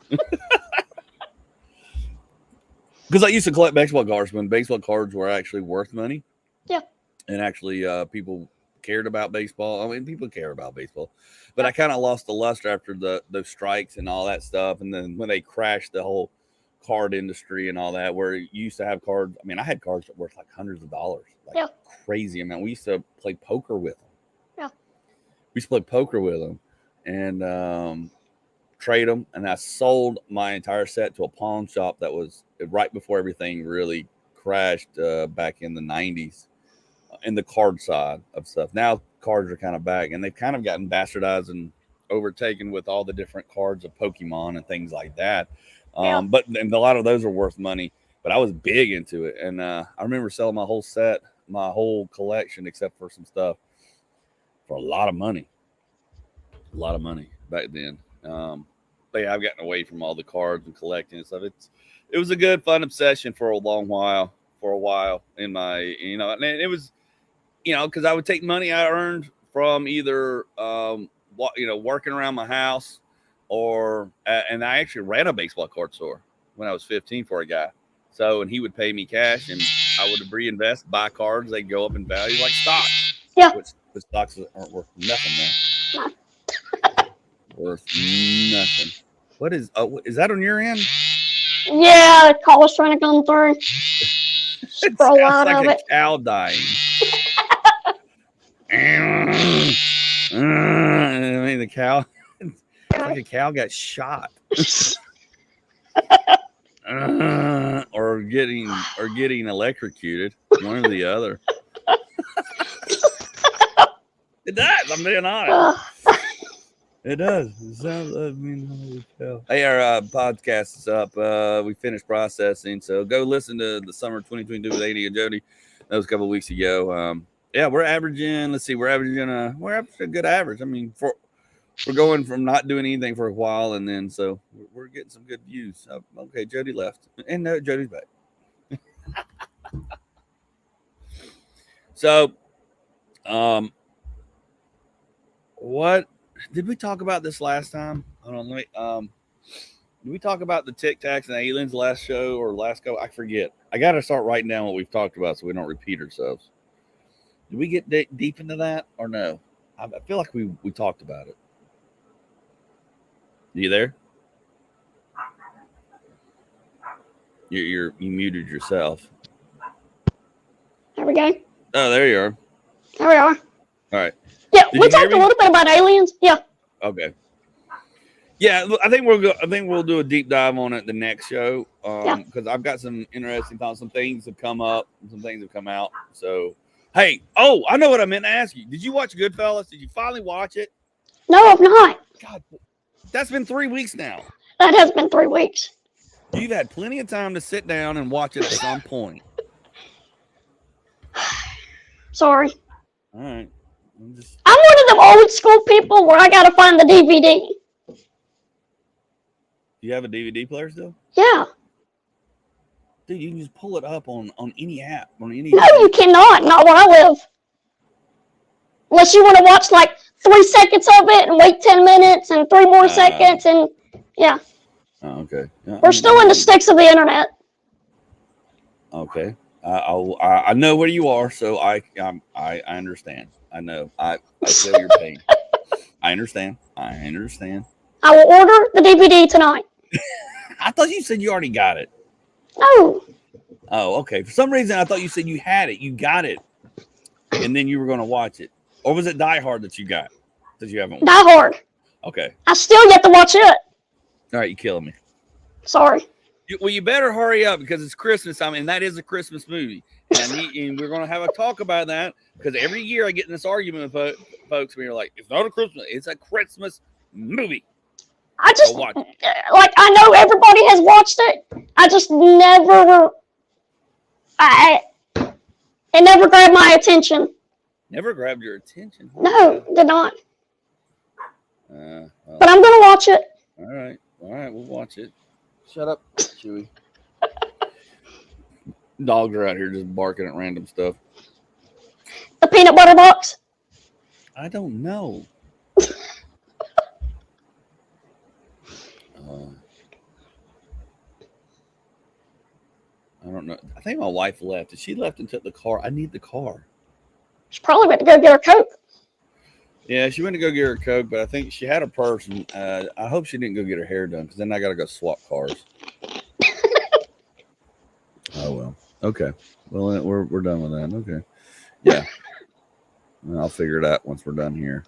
Because I used to collect baseball cards when baseball cards were actually worth money. Yeah. And actually people cared about baseball. I mean, people care about baseball. But I kind of lost the luster after those strikes and all that stuff. And then when they crashed the whole card industry and all that, where you used to have cards. I mean, I had cards that were worth like hundreds of dollars. Like crazy amount. We used to play poker with them. Yeah. We used to play poker with them and trade them. And I sold my entire set to a pawn shop that was right before everything really crashed back in the 90s in the card side of stuff. Now cards are kind of back, and they've kind of gotten bastardized and overtaken with all the different cards of Pokemon and things like that. But and a lot of those are worth money. But I was big into it, and I remember selling my whole set, my whole collection, except for some stuff, for a lot of money. A lot of money back then. But yeah, I've gotten away from all the cards and collecting and stuff. It was a good, fun obsession for a long while. For a while in my, and it was, because I would take money I earned from either, working around my house, or and I actually ran a baseball card store when I was 15 for a guy. So, and he would pay me cash, and I would reinvest, buy cards. They'd go up in value like stocks. Yeah. Which the stocks aren't worth nothing now. Worth nothing. What is that on your end? Yeah, the call was trying to come through. Scroll out like of a it. Cow dying. I mean, the cow. It's like a cow got shot. Or getting electrocuted. One or the other. It does. I'm being honest. It does. It sounds. Hey, our podcast is up. We finished processing, so go listen to the summer 2022 with 80 and Jody. That was a couple of weeks ago. We're averaging. Let's see, we're averaging a good average. I mean, we're going from not doing anything for a while, and then so we're getting some good views. Okay, Jody left, and no, Jody's back. So, what? Did we talk about this last time? Hold on, did we talk about the Tic Tacs and aliens last show or last go? I forget. I got to start writing down what we've talked about so we don't repeat ourselves. Did we get deep into that or no? I feel like we talked about it. You there? You muted yourself. There we go. Oh, there you are. There we are. All right. Yeah, Did we you hear talked a me? little bit about aliens. Yeah. Okay. Yeah, I think we'll do a deep dive on it the next show. Yeah. Because I've got some interesting thoughts. Some things have come up, and some things have come out. So, hey, I know what I meant to ask you. Did you watch Goodfellas? Did you finally watch it? No, I've not. God, that's been 3 weeks now. That has been 3 weeks. You've had plenty of time to sit down and watch it at some point. Sorry. All right. I'm one of them old school people where I gotta find the DVD. You have a DVD player still? Yeah. Dude, you can just pull it up on any app. On any. No, you cannot. Not where I live. Unless you want to watch like 3 seconds of it and wait 10 minutes and 3 more seconds and yeah. Oh, okay. We're still in the sticks of the internet. Okay. I know where you are, so I understand. I know. I feel your pain. I understand. I will order the DVD tonight. I thought you said you already got it. No. Oh, okay. For some reason, I thought you said you had it. You got it, and then you were going to watch it. Or was it Die Hard that you got? That you haven't watched? Die Hard. Okay. I still yet to watch it. All right, you're killing me. Sorry. Well, you better hurry up because it's Christmas time, and that is a Christmas movie. And we're going to have a talk about that because every year I get in this argument with folks where you're like, it's not a Christmas, it's a Christmas movie. I just, like, I know everybody has watched it. I just never, it never grabbed my attention. Never grabbed your attention? No, did not. Well, but I'm going to watch it. All right, we'll watch it. Shut up, Chewy. Dogs are out here just barking at random stuff. The peanut butter box? I don't know. I don't know. I think my wife left. She left and took the car. I need the car. She probably went to go get her Coke. Yeah, she went to go get her Coke, but I think she had a purse. And, I hope she didn't go get her hair done because then I got to go swap cars. Oh, well. Okay. Well, we're done with that. Okay. Yeah. I'll figure it out once we're done here.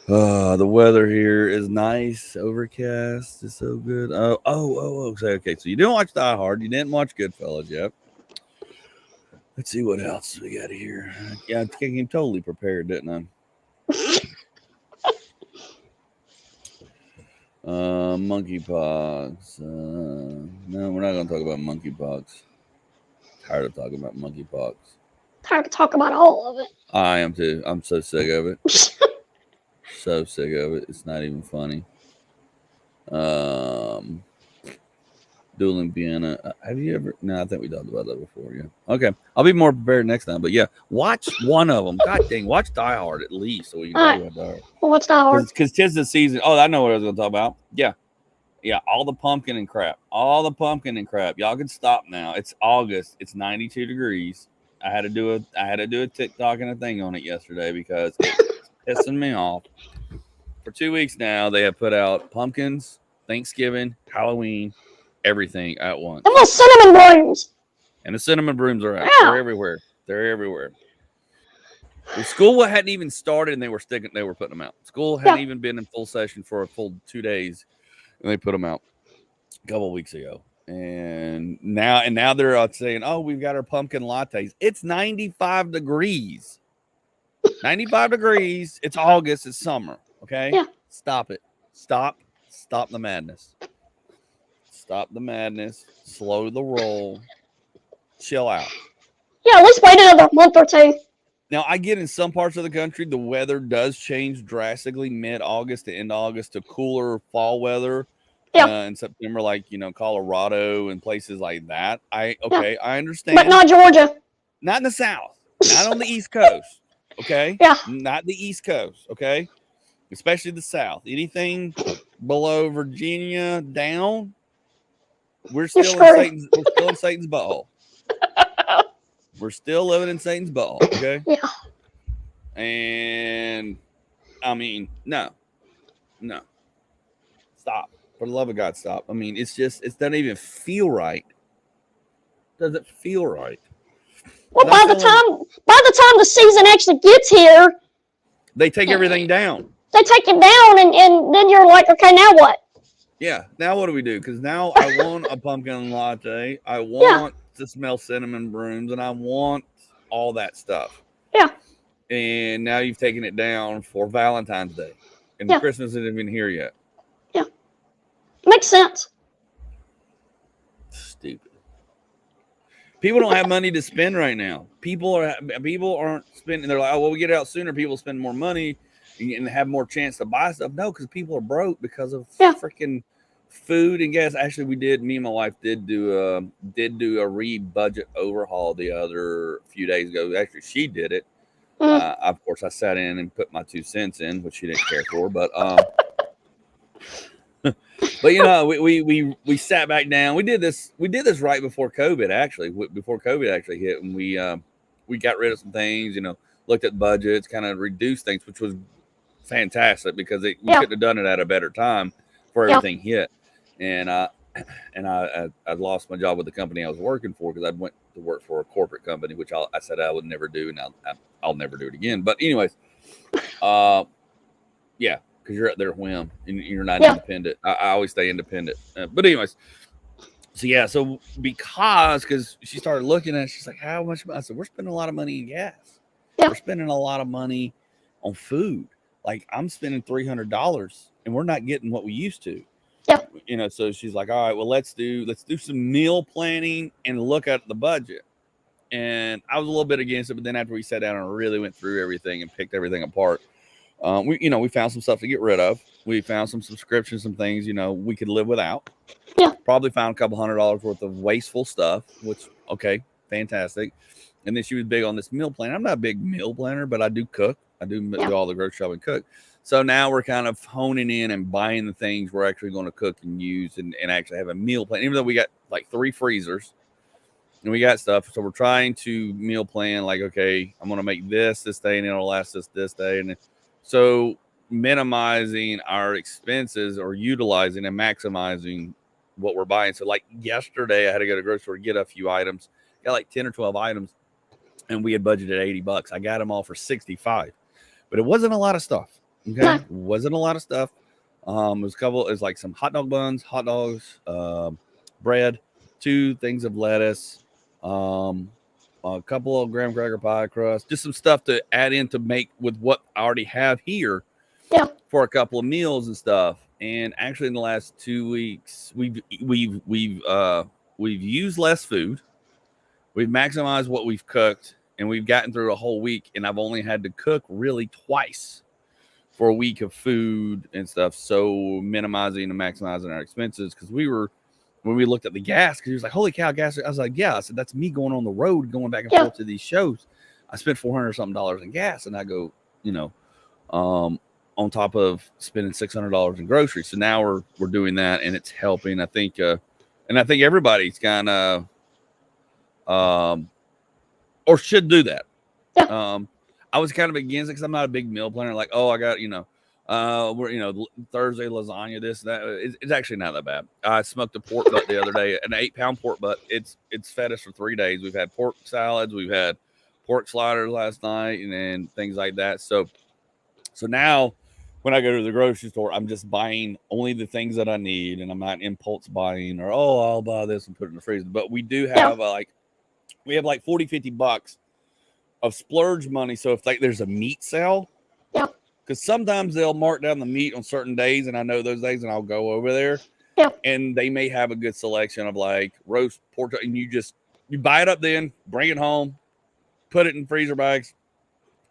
The weather here is nice, overcast. It's so good. Okay. So you didn't watch Die Hard. You didn't watch Goodfellas yet. Let's see what else we got here. Yeah, I came totally prepared, didn't I? Monkeypox. No, we're not going to talk about monkeypox. Tired of talking about monkeypox. Tired to talk about all of it. I am too. I'm so sick of it. So sick of it. It's not even funny. Dueling Vienna. Have you ever? No, I think we talked about that before. Yeah. Okay. I'll be more prepared next time. But yeah, watch one of them. God dang, watch Die Hard at least so we can talk about Die Hard. Well, what's Die Hard? Because 'tis the season. Oh, I know what I was going to talk about. Yeah. All the pumpkin and crap. Y'all can stop now. It's August. It's 92 degrees. I had to do a TikTok and a thing on it yesterday because it's pissing me off. For 2 weeks now, they have put out pumpkins, Thanksgiving, Halloween, everything at once. And the cinnamon brooms. And the cinnamon brooms are out. Yeah. They're everywhere. The school hadn't even started, and they were putting them out. School hadn't even been in full session for a full 2 days, and they put them out a couple of weeks ago. And now they're saying, "Oh, we've got our pumpkin lattes." It's 95 degrees. 95 degrees. It's August. It's summer. Okay. Yeah. Stop it. Stop the madness. Stop the madness. Slow the roll. Chill out. Yeah, at least wait another month or two. Now, I get in some parts of the country, the weather does change drastically mid-August to end August to cooler fall weather. In September, like, Colorado and places like that. I understand. But not Georgia. Not in the South. Not on the East Coast. Okay? Yeah. Not the East Coast. Okay? Especially the South. Anything below Virginia down, we're still in Satan's butthole. We're still living in Satan's butthole. Okay? Yeah. And I mean, no. stop. For the love of God, stop. I mean, it doesn't even feel right. Doesn't feel right. Well, by the time the season actually gets here, they take everything down. They take it down, and then you're like, okay, now what? Yeah, now what do we do? Because now I want a pumpkin latte. I want to smell cinnamon brooms, and I want all that stuff. Yeah. And now you've taken it down for Valentine's Day, and Christmas isn't even here yet. Yeah. Makes sense. Stupid. People don't have money to spend right now. People aren't spending. They're like, oh, well, we get out sooner. People spend more money and have more chance to buy stuff. No, because people are broke because of freaking food and gas. Actually, me and my wife did do a re-budget overhaul the other few days ago. Actually, she did it. Of course, I sat in and put my 2 cents in, which she didn't care for. But but you know, we sat back down. We did this right before COVID. Actually, before COVID actually hit, and we got rid of some things. You know, looked at budgets, kind of reduced things, which was fantastic because we couldn't have done it at a better time before everything hit. And I lost my job with the company I was working for because I went to work for a corporate company, which I said I would never do, and I'll never do it again. But anyways, because you're at their whim and you're not independent. I always stay independent. But anyways, so because she started looking at it, she's like, how much? I said, we're spending a lot of money in gas. We're spending a lot of money on food. Like I'm spending $300 and we're not getting what we used to. Yeah. You know, so she's like, all right, well, let's do some meal planning and look at the budget. And I was a little bit against it, but then after we sat down and really went through everything and picked everything apart, we found some stuff to get rid of. We found some subscriptions, some things, we could live without. Yeah. Probably found a couple $100 worth of wasteful stuff, which, okay, fantastic. And then she was big on this meal plan. I'm not a big meal planner, but I do cook. I do all the grocery shopping and cook. So now we're kind of honing in and buying the things we're actually going to cook and use and actually have a meal plan, even though we got like 3 freezers and we got stuff. So we're trying to meal plan like, okay, I'm going to make this day and it'll last us this day. And so minimizing our expenses or utilizing and maximizing what we're buying. So like yesterday, I had to go to the grocery store to get a few items, got like 10 or 12 items, and we had budgeted $80. I got them all for $65, but it wasn't a lot of stuff. Okay. It wasn't a lot of stuff. It was like some hot dog buns, hot dogs, bread, 2 things of lettuce, a couple of graham cracker pie crust, just some stuff to add in to make with what I already have here for a couple of meals and stuff. And actually in the last 2 weeks, we've used less food. We've maximized what we've cooked, and we've gotten through a whole week, and I've only had to cook really twice for a week of food and stuff. So minimizing and maximizing our expenses. Because when we looked at the gas, because he was like, holy cow, gas. I was like, yeah. I said, that's me going on the road, going back and forth to these shows. I spent $400 something in gas, and I go, on top of spending $600 in groceries. So now we're doing that, and it's helping. I think everybody's kind of, or should do that. I was kind of against it because I'm not a big meal planner. Like, oh, I got, Thursday lasagna, this, that. It's actually not that bad. I smoked a pork butt the other day, an 8-pound pork butt. It's fed us for 3 days. We've had pork salads, we've had pork sliders last night, and then things like that. So now when I go to the grocery store, I'm just buying only the things that I need, and I'm not impulse buying or, oh, I'll buy this and put it in the freezer. But we do have we have like $40-50 of splurge money. So if like there's a meat sale, because sometimes they'll mark down the meat on certain days, and I know those days, and I'll go over there, and they may have a good selection of like roast pork, and you buy it up, then bring it home, put it in freezer bags,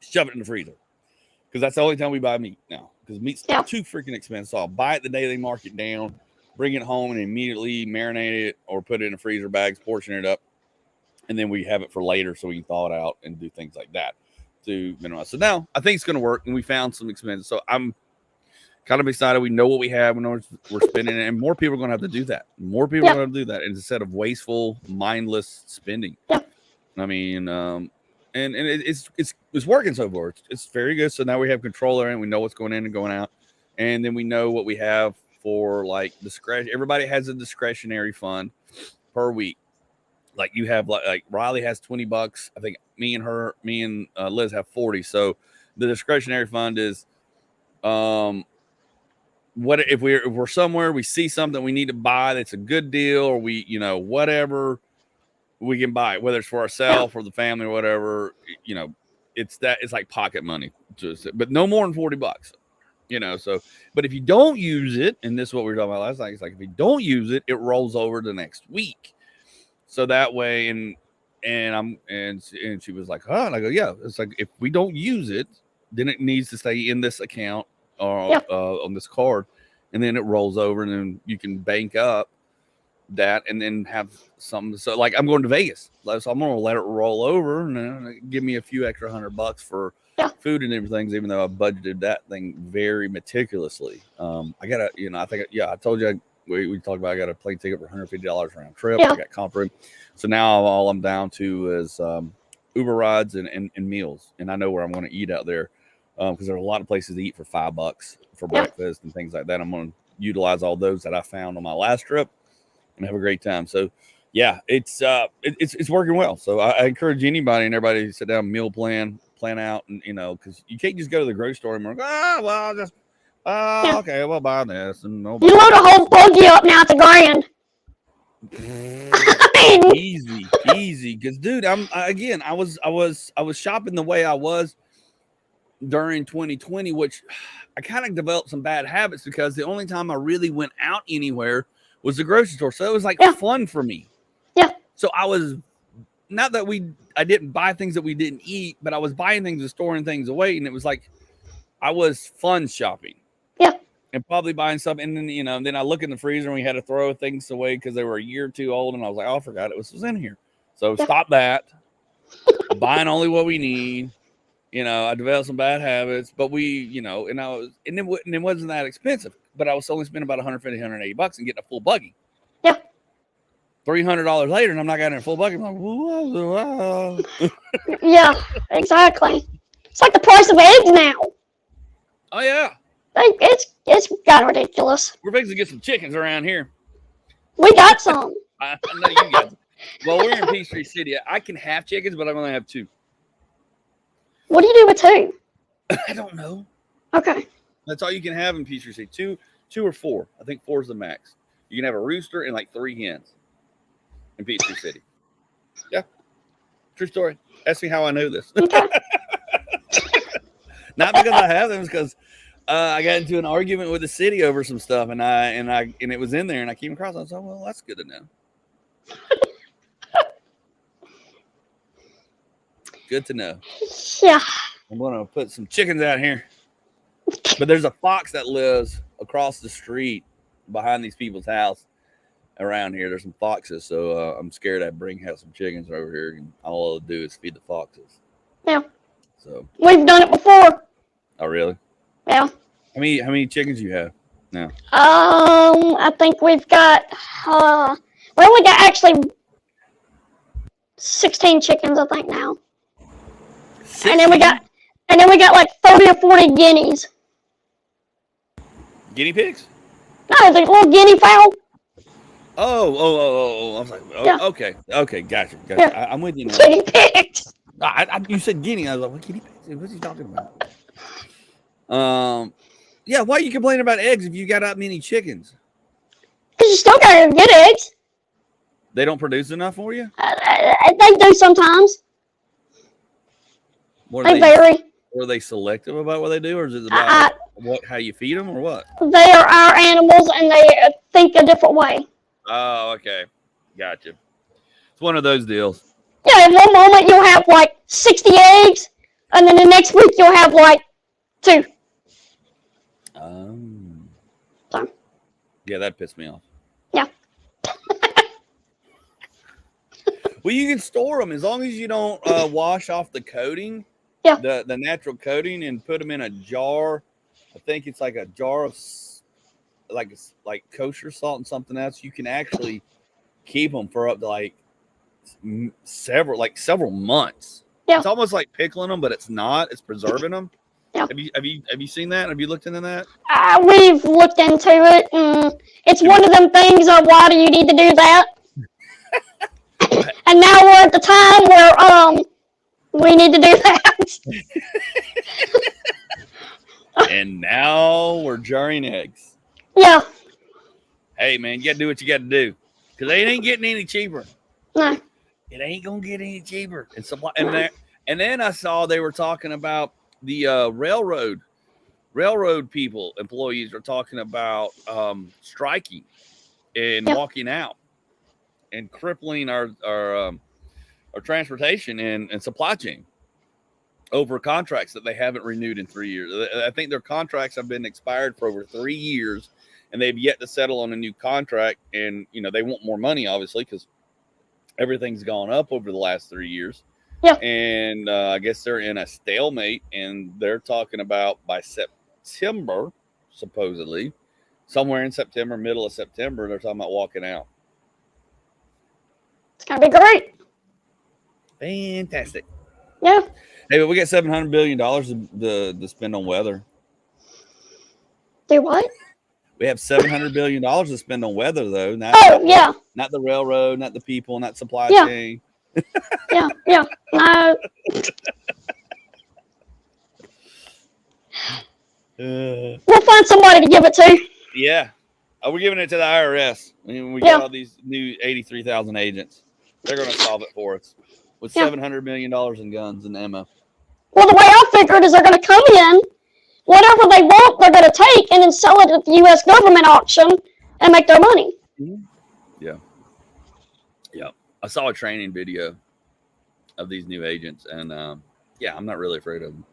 shove it in the freezer, because that's the only time we buy meat now, because meat's too freaking expensive. So I'll buy it the day they mark it down, bring it home, and immediately marinate it or put it in a freezer bags, portion it up, and then we have it for later so we can thaw it out and do things like that to minimize. So now I think it's going to work, and we found some expenses. So I'm kind of excited. We know what we have. We know we're spending it, and more people are going to have to do that. More people are going to do that instead of wasteful, mindless spending. I mean, and it's working so far. It's very good. So now we have control over it, and we know what's going in and going out, and then we know what we have for like discretion. Everybody has a discretionary fund per week. Like you have like Riley has $20. I think me and Liz have 40. So the discretionary fund is what if we're somewhere, we see something we need to buy that's a good deal, or we, whatever, we can buy it, whether it's for ourselves or the family or whatever, it's like pocket money, but no more than $40, so, but if you don't use it, and this is what we were talking about last night, it's like, if you don't use it, it rolls over the next week. So that way, and she was like, huh? And I go, yeah, it's like, if we don't use it, then it needs to stay in this account or on this card, and then it rolls over, and then you can bank up that and then have something. So like, I'm going to Vegas, so I'm gonna let it roll over and then give me a few extra $100 for food and everything, even though I budgeted that thing very meticulously. I gotta, I told you we talked about, I got a plane ticket for $150 round trip. I got comp room, so now all I'm down to is Uber rides and meals, and I know where I'm going to eat out there, because there's a lot of places to eat for $5 for breakfast and things like that. I'm going to utilize all those that I found on my last trip and have a great time. So yeah, it's working well. So I encourage anybody and everybody to sit down, meal plan out, and because you can't just go to the grocery store and go, okay, we'll buy this, and you load a whole buggy up now, it's $1,000. easy, because dude, I was shopping the way I was during 2020, which I kind of developed some bad habits, because the only time I really went out anywhere was the grocery store. So it was like fun for me. Yeah. So I was, not that I didn't buy things that we didn't eat, but I was buying things and storing things away, and it was like I was fun shopping. Yeah. And probably buying stuff, and then then I look in the freezer and we had to throw things away because they were a year or two old, and I was like, oh, I forgot it was in here. So stop that. Buying only what we need. I developed some bad habits, but and it wasn't that expensive, but I was only spending about $150, $180 and getting a full buggy. Yeah. $300 later, and I'm not getting a full buggy. I'm like, whoa. Yeah, exactly. It's like the price of eggs now. Oh yeah. It's got ridiculous. We're fixing to get some chickens around here. We got some. I know you got them. Well, we're in Peachtree City. I can have chickens, but I only have 2. What do you do with 2? I don't know. Okay. That's all you can have in Peachtree City. 2 or 4. I think 4 is the max. You can have a rooster and like 3 hens in Peachtree City. Yeah. True story. Ask me how I know this. Okay. Not because I have them, it's because I got into an argument with the city over some stuff, and it was in there, and I came across it. I was like, well, that's good to know. Good to know. Yeah. I'm going to put some chickens out here. But there's a fox that lives across the street behind these people's house around here. There's some foxes, so I'm scared I'd have some chickens over here, and all I'll do is feed the foxes. Yeah. So we've done it before. Oh, really? Yeah. How many chickens you have now? I think we've got we only got actually 16 chickens, I think now. 16? And then we got like 30 or 40 guineas. Guinea pigs? No, the little guinea fowl. Oh. I was like, okay, gotcha. Yeah. I'm with you now. Guinea pigs. You said guinea. I was like, what guinea pigs? What's he talking about? Yeah, why are you complaining about eggs if you got that many chickens? Because you still gotta get eggs. They don't produce enough for you? They do sometimes. They vary. Are they selective about what they do, or is it about how you feed them, or what? They are our animals, and they think a different way. Oh, okay. Gotcha. It's one of those deals. Yeah, in one moment you'll have like 60 eggs, and then the next week you'll have like 2. So. Yeah, that pissed me off. Yeah. Well, you can store them as long as you don't wash off the coating. Yeah. The natural coating, and put them in a jar. I think it's like a jar of like kosher salt and something else. You can actually keep them for up to like several months. Yeah. It's almost like pickling them, but it's not. It's preserving them. Yeah. Have you seen that? Have you looked into that? We've looked into it, and it's one of them things of why do you need to do that? And now we're at the time where we need to do that. And now we're jarring eggs. Yeah. Hey man, you gotta do what you gotta do. Because it ain't getting any cheaper. No. It ain't gonna get any cheaper. And then I saw they were talking about the railroad people, employees are talking about striking and walking out and crippling our transportation and supply chain over contracts that they haven't renewed in 3 years. I think their contracts have been expired for over 3 years, and they've yet to settle on a new contract. And they want more money, obviously, because everything's gone up over the last 3 years. Yeah. And I guess they're in a stalemate, and they're talking about by September, supposedly, somewhere in September, middle of September, they're talking about walking out. It's gonna be great. Fantastic. Yeah. Hey, but we got $700 billion to spend on weather. Do what? We have $700 billion to spend on weather, though. Not the railroad, not the people, not supply chain. Yeah. No. We'll find somebody to give it to. Yeah. We're giving it to the IRS. We got all these new 83,000 agents. They're going to solve it for us with $700 million in guns and ammo. Well, the way I figured is they're going to come in, whatever they want, they're going to take and then sell it at the U.S. government auction and make their money. Yeah. I saw a training video of these new agents, and I'm not really afraid of them.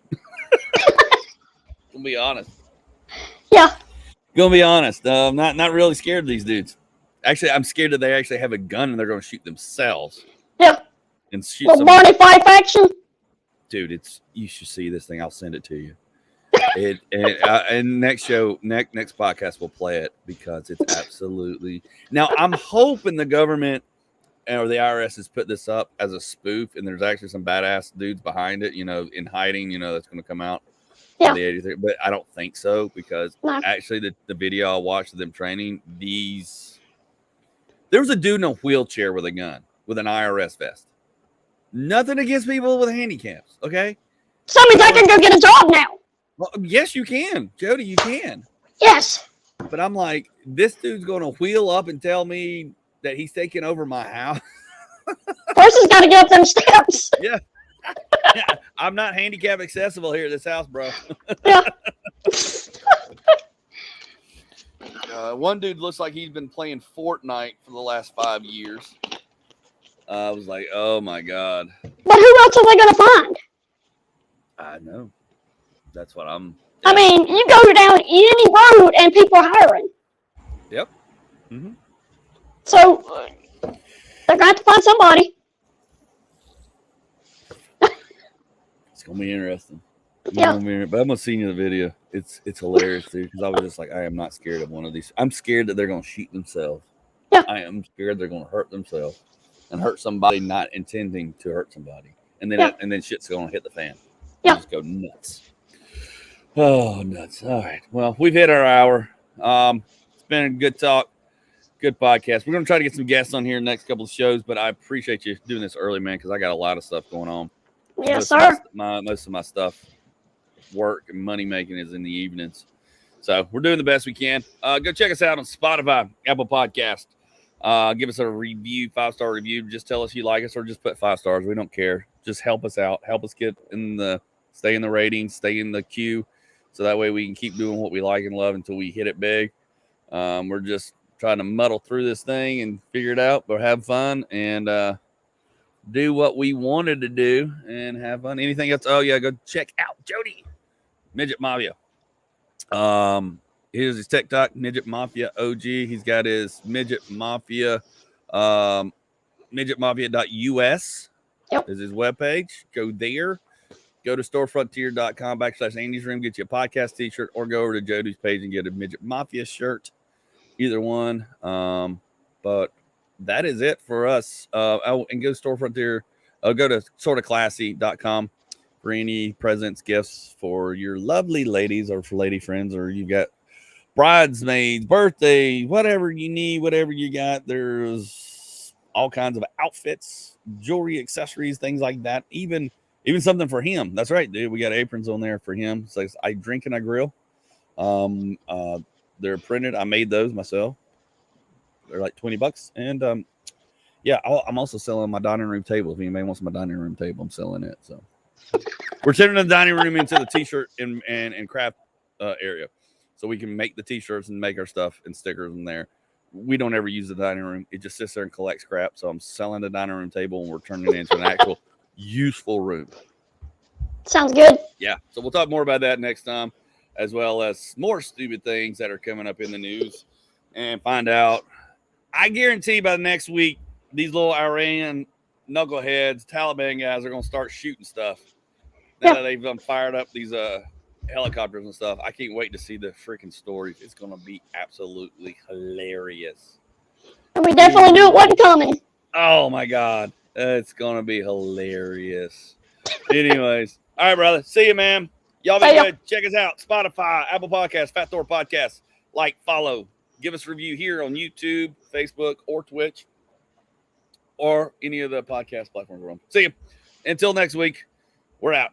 Gonna be honest. Yeah. Gonna be honest. I'm not really scared of these dudes. Actually, I'm scared that they actually have a gun and they're gonna shoot themselves. Yeah. And shoot well, Barney Fife action. Dude, you should see this thing. I'll send it to you. And next podcast we'll play it because it's absolutely. Now I'm hoping the government or the IRS has put this up as a spoof, and there's actually some badass dudes behind it, in hiding, that's going to come out. Yeah. The 83, but I don't think so because actually the video I watched of them training there was a dude in a wheelchair with a gun with an IRS vest. Nothing against people with handicaps, okay? So that means I can go get a job now. Well, yes, you can, Jody. You can. Yes. But I'm like, this dude's going to wheel up and tell me that he's taking over my house. First, he's got to get up them steps. Yeah. I'm not handicap accessible here at this house, bro. Yeah. One dude looks like he's been playing Fortnite for the last 5 years. I was like, oh my God. But who else are they going to find? I know. That's what I'm. I mean, you go down any road and people are hiring. Yep. Mm-hmm. So they're going to have to find somebody. It's going to be interesting. Yeah. But I'm going to send you the video. It's hilarious, dude, because I was just like, I am not scared of one of these. I'm scared that they're going to shoot themselves. Yeah. I am scared they're going to hurt themselves and hurt somebody not intending to hurt somebody. And then shit's going to hit the fan. Yeah. Just go nuts. Oh, nuts. All right. Well, we've hit our hour. It's been a good talk. Good podcast. We're going to try to get some guests on here in the next couple of shows, but I appreciate you doing this early, man, because I got a lot of stuff going on. Yes, sir. Most of my stuff, work and money making, is in the evenings. So we're doing the best we can. Go check us out on Spotify, Apple Podcast. Give us a review, 5-star review. Just tell us you like us or just put 5 stars. We don't care. Just help us out. Help us stay in the ratings, stay in the queue. So that way we can keep doing what we like and love until we hit it big. We're just trying to muddle through this thing and figure it out, but have fun and do what we wanted to do and have fun. Anything else? Oh, yeah, go check out Jody, Midget Mafia. Here's his TikTok, Midget Mafia OG. He's got his Midget Mafia, midgetmafia.us is his webpage. Go there. Go to storefrontier.com/Andy's Room, get you a podcast t-shirt, or go over to Jody's page and get a Midget Mafia shirt. Either one. But that is it for us. And go to Store Frontier. Go to sortofclassy.com for any presents, gifts for your lovely ladies or for lady friends, or you got bridesmaids, birthday, whatever you need, whatever you got. There's all kinds of outfits, jewelry, accessories, things like that. Even something for him. That's right, dude. We got aprons on there for him. It says I drink and I grill. They're printed. I made those myself. They're like $20, and yeah, I'm also selling my dining room table. If anybody wants my dining room table, I'm selling it. So we're turning the dining room into the t-shirt and craft area, so we can make the t-shirts and make our stuff and stickers in there. We don't ever use the dining room; it just sits there and collects crap. So I'm selling the dining room table, and we're turning it into an actual useful room. Sounds good. Yeah, so we'll talk more about that next time, as well as more stupid things that are coming up in the news, and find out. I guarantee by the next week, these little Iran knuckleheads, Taliban guys are going to start shooting stuff. Now that they've fired up these helicopters and stuff, I can't wait to see the freaking stories. It's going to be absolutely hilarious. And we definitely knew it wasn't coming. Oh my God. It's going to be hilarious. Anyways, all right, brother. See you, man. Y'all be good. Check us out. Spotify, Apple Podcasts, Fat Thor Podcast. Like, follow. Give us a review here on YouTube, Facebook, or Twitch, or any of the podcast platforms we're on. See you. Until next week, we're out.